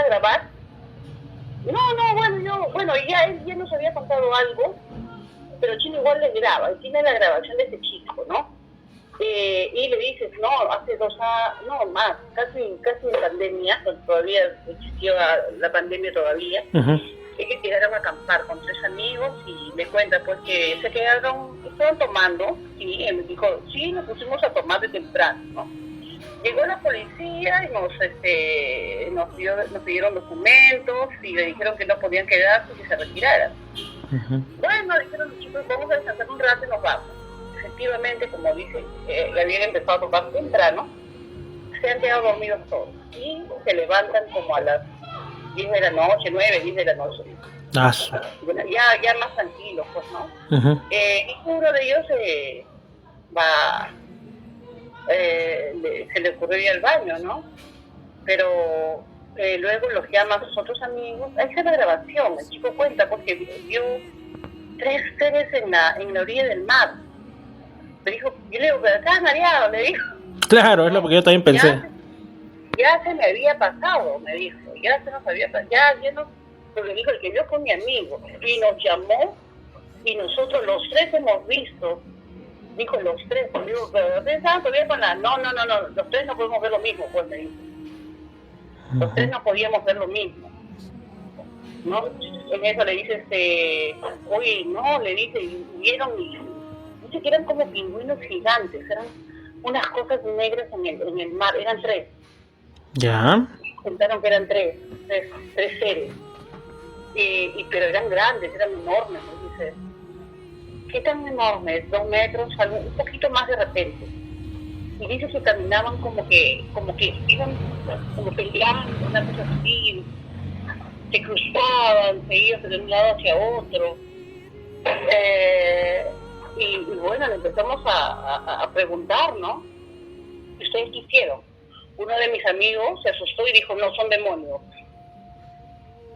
grabar? Bueno, él ya nos había contado algo, pero Chino igual le graba, y tiene la grabación de ese chico, ¿no? Y le dices, no, hace 2 años, no más, casi en pandemia, cuando todavía existía la pandemia todavía, es que llegaron a acampar con 3 amigos y me cuenta pues que estaban tomando, y él me dijo, sí, nos pusimos a tomar de temprano, ¿no? Llegó la policía y nos pidieron documentos y le dijeron que no podían quedarse y que se retiraran. Bueno, dijeron los chicos, vamos a descansar un rato y nos vamos. Efectivamente, como dice, habían empezado a tocar temprano, se han quedado dormidos todos y se levantan como a las 10 de la noche, 9, 10 de la noche. Bueno, ya más tranquilos, pues, ¿no? Y uno de ellos se le ocurrió ir al baño, ¿no? Pero luego los llama a sus otros amigos. Ahí está la grabación, el chico cuenta porque vio 3 seres en la orilla del mar. Me dijo, yo le digo, pero estás mareado, le dijo. Claro, es lo que yo también pensé. Ya se me había pasado, me dijo, ya se nos había pasado, ya no, porque dijo, el que yo con mi amigo, y nos llamó, y nosotros los 3 hemos visto, dijo los 3, digo, pero pensaban todavía con no, los 3 no podemos ver lo mismo, pues me dijo. Los 3 no podíamos ver lo mismo, ¿no? En eso le dice, oye, no, le dice, y vieron, dice que eran como pingüinos gigantes, eran unas cosas negras en el mar, eran 3. Ya. Contaron que eran 3 seres, pero eran grandes, eran enormes, me dice. ¿Qué tan enormes? 2 metros, un poquito más de repente. Y dice que caminaban como que iban como peleando, una cosa así, se cruzaban, se iban de un lado hacia otro. Y bueno, le empezamos a preguntar, ¿no? ¿Ustedes qué hicieron? Uno de mis amigos se asustó y dijo, no, son demonios.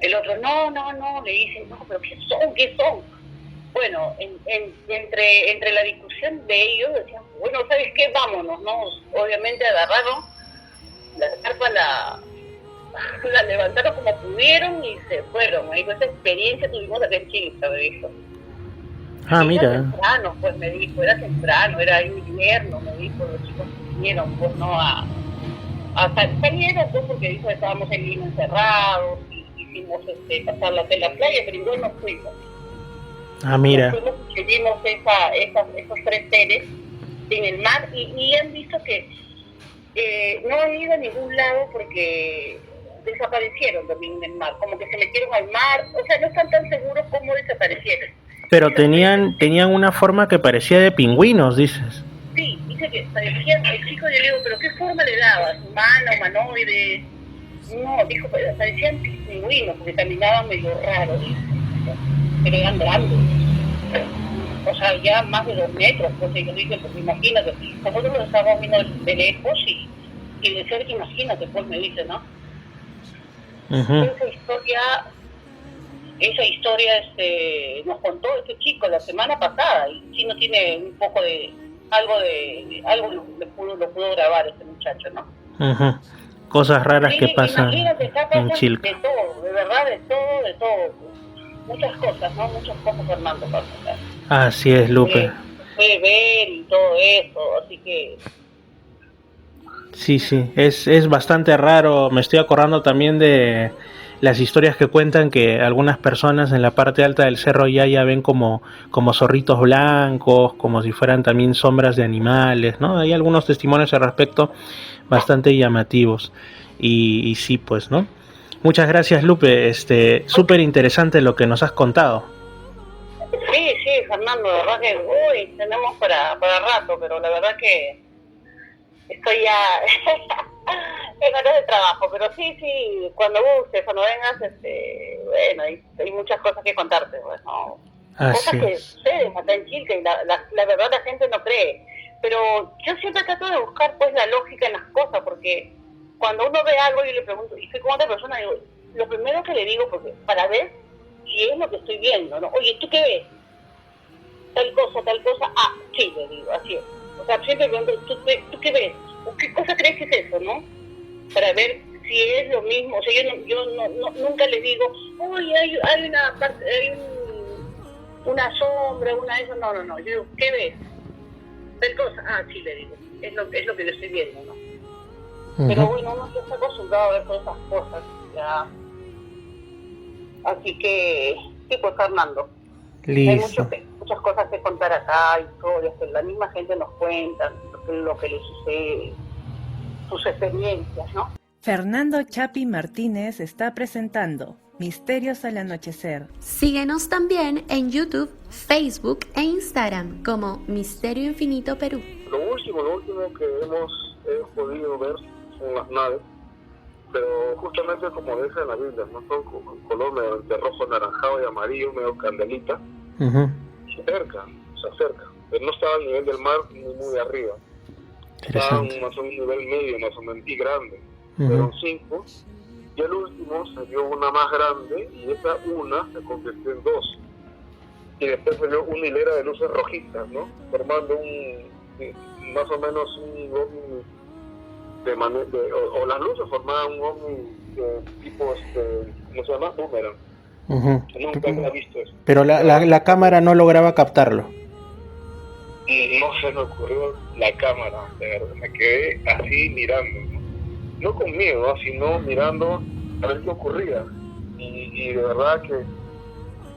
El otro, no, le dice, no, pero ¿qué son? Bueno, entre la discusión de ellos decían, bueno, ¿sabes qué? Vámonos, ¿no? Obviamente agarraron la carpa, la levantaron como pudieron y se fueron. Me dijo, esa experiencia tuvimos acá en Chile, me dijo. Mira. Era temprano, pues me dijo, era temprano, era invierno, me dijo, los chicos vinieron, pues no salieron, pues porque dijo, estábamos en Lima encerrados, y hicimos pasar la playa, pero igual nos fuimos. Mira. Vimos esos 3 seres en el mar y han visto que no han ido a ningún lado porque desaparecieron también en el mar, como que se metieron al mar, o sea, no están tan seguros cómo desaparecieron. Pero tenían una forma que parecía de pingüinos, dices. Sí, dice que parecían, el chico, yo le digo, ¿pero qué forma le dabas? ¿Humana, humanoide? No, dijo, parecían pingüinos porque caminaban medio raro, dice. Pero eran grandes, o sea, ya más de 2 metros, pues yo dije, pues imagínate, nosotros lo estábamos viendo de lejos y de cerca, imagínate, pues me dice, ¿no? Esa historia nos contó este chico la semana pasada, y si no tiene un poco de algo lo pudo grabar este muchacho, ¿no? Cosas raras que pasan en Chilca. De todo, de verdad, de todo. Muchas cosas, ¿no? Muchas cosas, Fernando, para contar. Así es, Lupe. Puede ver y todo eso, así que... Sí, es bastante raro. Me estoy acordando también de las historias que cuentan que algunas personas en la parte alta del Cerro Yaya ven como zorritos blancos, como si fueran también sombras de animales, ¿no? Hay algunos testimonios al respecto bastante llamativos. Y sí, pues, ¿no? Muchas gracias, Lupe. Súper interesante lo que nos has contado. Sí, Fernando, la verdad que tenemos para rato, pero la verdad que estoy ya en horas de trabajo, pero sí, cuando gustes, cuando vengas, bueno, hay muchas cosas que contarte, pues, ¿no? Cosas que suceden acá en Chile, que la verdad la gente no cree. Pero yo siempre trato de buscar pues la lógica en las cosas, porque cuando uno ve algo yo le pregunto, y estoy con otra persona, digo, lo primero que le digo, porque para ver si es lo que estoy viendo, ¿no? Oye, ¿tú qué ves? Tal cosa, sí, le digo, así es. O sea, siempre pregunto, ¿tú qué ves? ¿O qué cosa crees que es eso, no? Para ver si es lo mismo. O sea, yo nunca les digo, oye, hay una parte, una sombra, una de esas, no. Yo digo, ¿qué ves? Tal cosa, sí, le digo, es lo que yo estoy viendo, ¿no? Pero bueno, uno ya está acostumbrado a ver todas esas cosas, ya. Así que, sí, pues Fernando. Listo. Hay muchas cosas que contar acá, historias que la misma gente nos cuenta, lo que le sucede, sus experiencias, ¿no? Fernando Chapi Martínez está presentando Misterios al Anochecer. Síguenos también en YouTube, Facebook e Instagram como Misterio Infinito Perú. Lo último que hemos podido ver son las naves, pero justamente como dice en la Biblia, no son con color medio de rojo, naranjado y amarillo, medio candelita. Se acerca, pero no estaba al nivel del mar ni muy arriba. Estaban más o menos un nivel medio, más o menos, y grande. Fueron 5, y el último se vio una más grande, y esa una se convirtió en 2. Y después se vio una hilera de luces rojitas, ¿no? Formando más o menos un ovni o las luces formaban un ovni tipo, ¿cómo se llama? Boomerang. Nunca había visto eso. Pero la cámara no lograba captarlo. No se me ocurrió la cámara, de verdad, me quedé así mirando, no con miedo, ¿no? Sino mirando a ver qué ocurría. Y de verdad que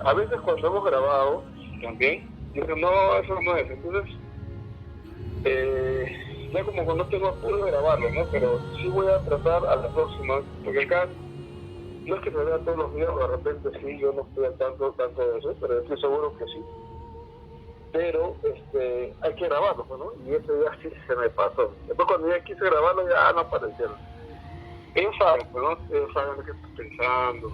a veces cuando hemos grabado también, dicen, no, eso no es. Entonces, ya como que no tengo apuro de grabarlo, ¿no? Pero sí voy a tratar a la próxima, porque acá no es que se vea todos los días, de repente sí, yo no estoy al tanto de eso, pero estoy seguro que sí. Pero hay que grabarlo, ¿no? Y ese día sí se me pasó. Después cuando ya quise grabarlo, ya no aparecieron. Ellos saben, ¿no? Ellos saben lo que estoy pensando.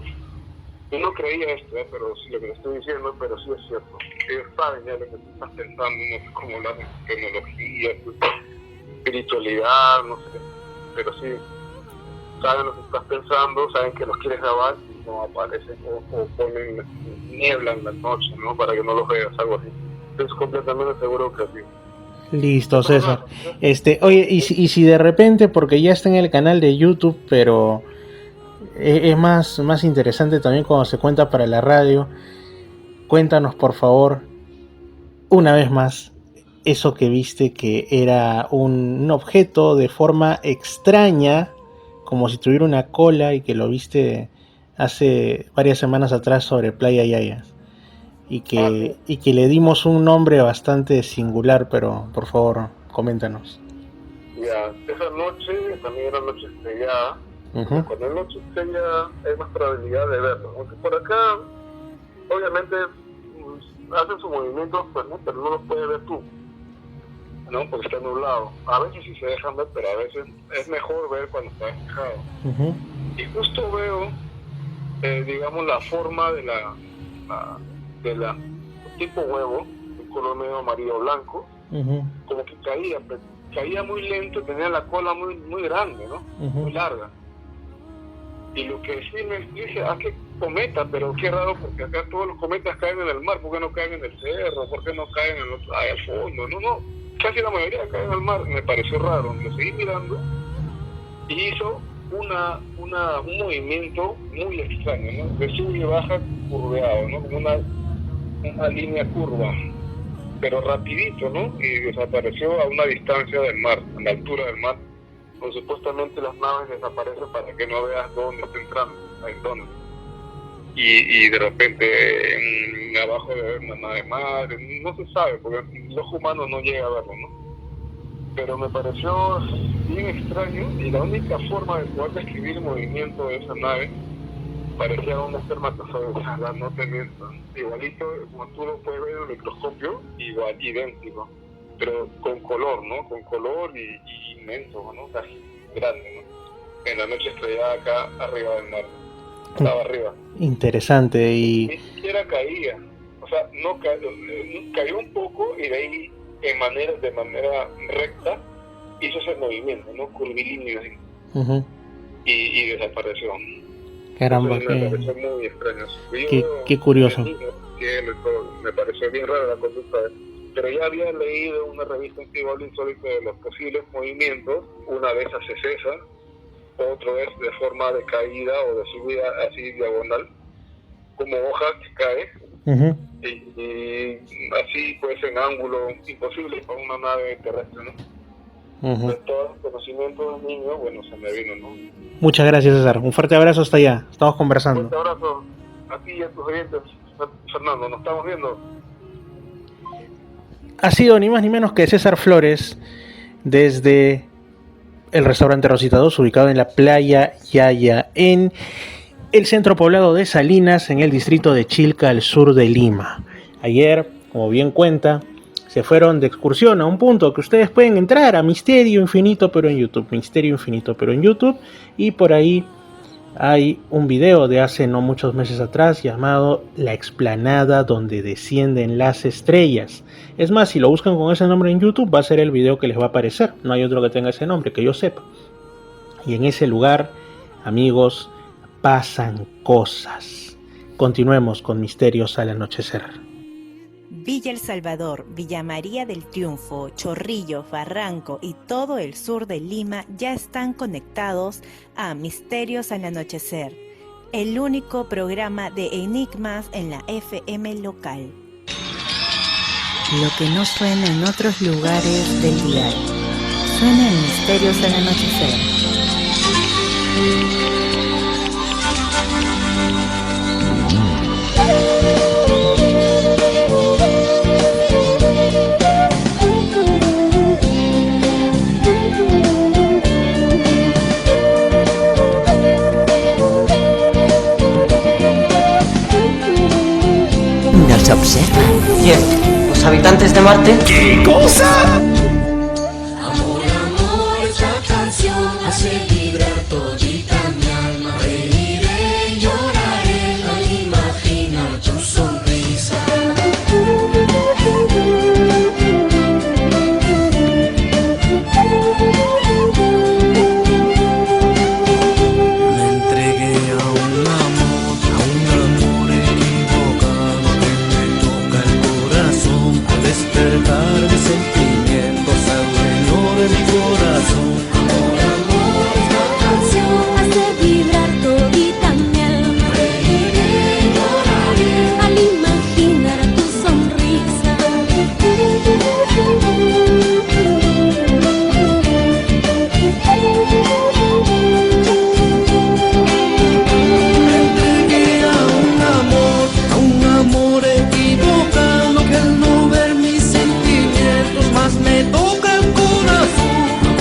Yo no creía esto, pero sí lo que le estoy diciendo, pero sí es cierto. Ellos saben ya lo que tú estás pensando, no sé cómo hablar de tecnología, espiritualidad, no sé. Pero sí, saben lo que estás pensando, saben que los quieres grabar y no aparecen o ponen niebla en la noche, ¿no? Para que no los veas, algo así. Es completamente seguro que sí. Listo, César. Oye, y si de repente, porque ya está en el canal de YouTube, pero es más interesante también cuando se cuenta para la radio, cuéntanos por favor, una vez más, eso que viste que era un objeto de forma extraña, como si tuviera una cola, y que lo viste hace varias semanas atrás sobre Playa Yayas. Y que le dimos un nombre bastante singular, pero por favor, coméntanos. Ya, esa noche también era noche estrellada. Cuando es noche estrellada hay más probabilidad de verlo. Aunque por acá, obviamente, hacen sus movimientos, pues, ¿no? Pero no los puedes ver tú, ¿no? Porque está nublado. A veces sí se dejan ver, pero a veces es mejor ver cuando está despejado. Y justo veo, digamos, la forma de la tipo huevo, un color medio amarillo blanco, como que caía muy lento, tenía la cola muy grande, ¿no? Muy larga. Y lo que sí me dije, qué cometa, pero qué raro, porque acá todos los cometas caen en el mar, ¿por qué no caen en el cerro? ¿Por qué no caen en el al fondo? No, casi la mayoría caen en el mar. Me pareció raro, lo seguí mirando y hizo un movimiento muy extraño, ¿no? De sube y baja curveado, ¿no? Como una línea curva, pero rapidito, ¿no? Y desapareció a una distancia del mar, a la altura del mar. Pues supuestamente las naves desaparecen para que no veas dónde está entrando, en dónde. Y de repente abajo de una nave madre, no se sabe, porque el ojo humano no llega a verlo, ¿no? Pero me pareció bien extraño, y la única forma de poder describir el movimiento de esa nave parecía un espermatozoide, no te miento, igualito como tú lo puedes ver en el microscopio, igual, idéntico, pero con color, ¿no? Con color y inmenso, ¿no? Casi grande, ¿no? En la noche estrellada acá arriba del mar, estaba arriba. Interesante. Y ni siquiera caía, o sea, no cayó un poco y de ahí de manera recta hizo ese movimiento, ¿no? Curvilíneo así. Y desapareció. Caramba, entonces, me pareció muy extraño. Qué curioso. Me pareció bien rara la conducta de él. Pero ya había leído en una revista antigua insólita de los posibles movimientos. Una vez se cesa, otro es de forma de caída o de subida así diagonal, como hoja que cae, y así pues en ángulo imposible para una nave terrestre, ¿no? Pues todo el conocimiento del niño, bueno, se me vino, ¿no? Muchas gracias, César. Un fuerte abrazo hasta allá. Estamos conversando. Un fuerte abrazo a ti y a tus oyentes, Fernando. Nos estamos viendo. Ha sido ni más ni menos que César Flores desde el restaurante Rosita 2, ubicado en la playa Yaya, en el centro poblado de Salinas, en el distrito de Chilca, al sur de Lima. Ayer, como bien cuenta, se fueron de excursión a un punto que ustedes pueden entrar a Misterio Infinito pero en YouTube, Misterio Infinito pero en YouTube, y por ahí hay un video de hace no muchos meses atrás llamado La Explanada donde descienden las estrellas. Es más, si lo buscan con ese nombre en YouTube va a ser el video que les va a aparecer, no hay otro que tenga ese nombre que yo sepa. Y en ese lugar, amigos, pasan cosas. Continuemos con Misterios al Anochecer. Villa El Salvador, Villa María del Triunfo, Chorrillos, Barranco y todo el sur de Lima ya están conectados a Misterios al Anochecer, el único programa de enigmas en la FM local. Lo que no suena en otros lugares del dial, suena en Misterios al Anochecer. ¿Nos observan? ¿Quién? ¿Los habitantes de Marte? ¿Qué cosa? Amor, amor, esta canción hace vibrar todita mi alma. Reiré, lloraré al imaginar tu sonrisa. Me entregué a un amor equivocado que me toca el corazón al despertar de sentimientos al dueño de mi corazón. Amor, amor, esta canción hace vibrar todita mi alma. Reiré, lloraré al imaginar tu sonrisa. Me entregué a un amor equivocado que al no ver mis sentimientos más me toca el corazón.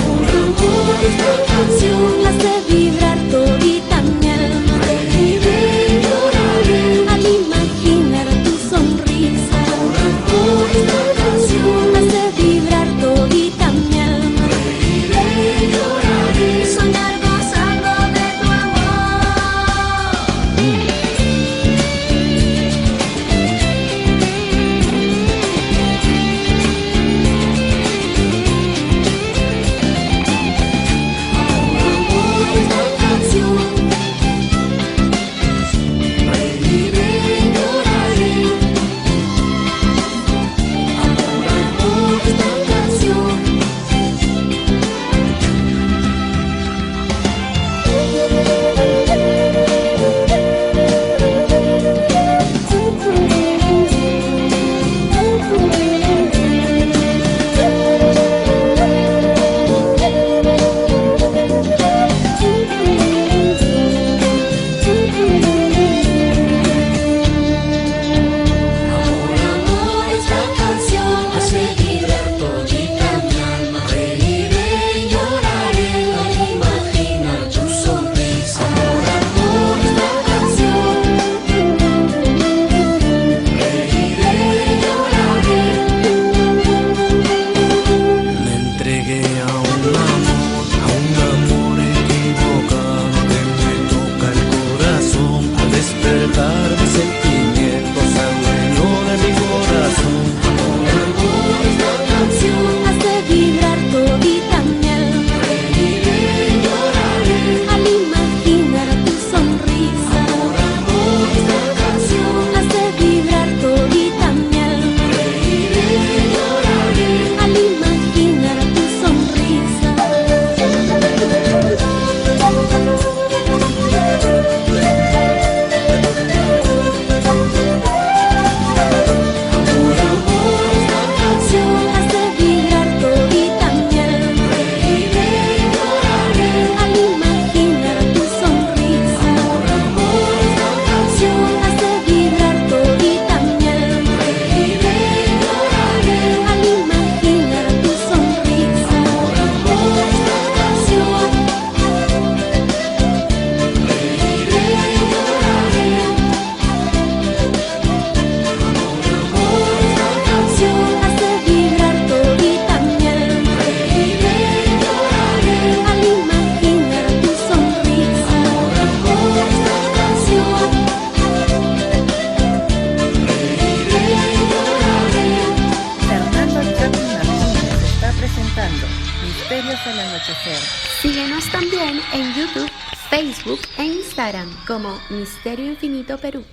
Misterios al Anochecer. Síguenos también en YouTube, Facebook e Instagram como Misterio Infinito Perú.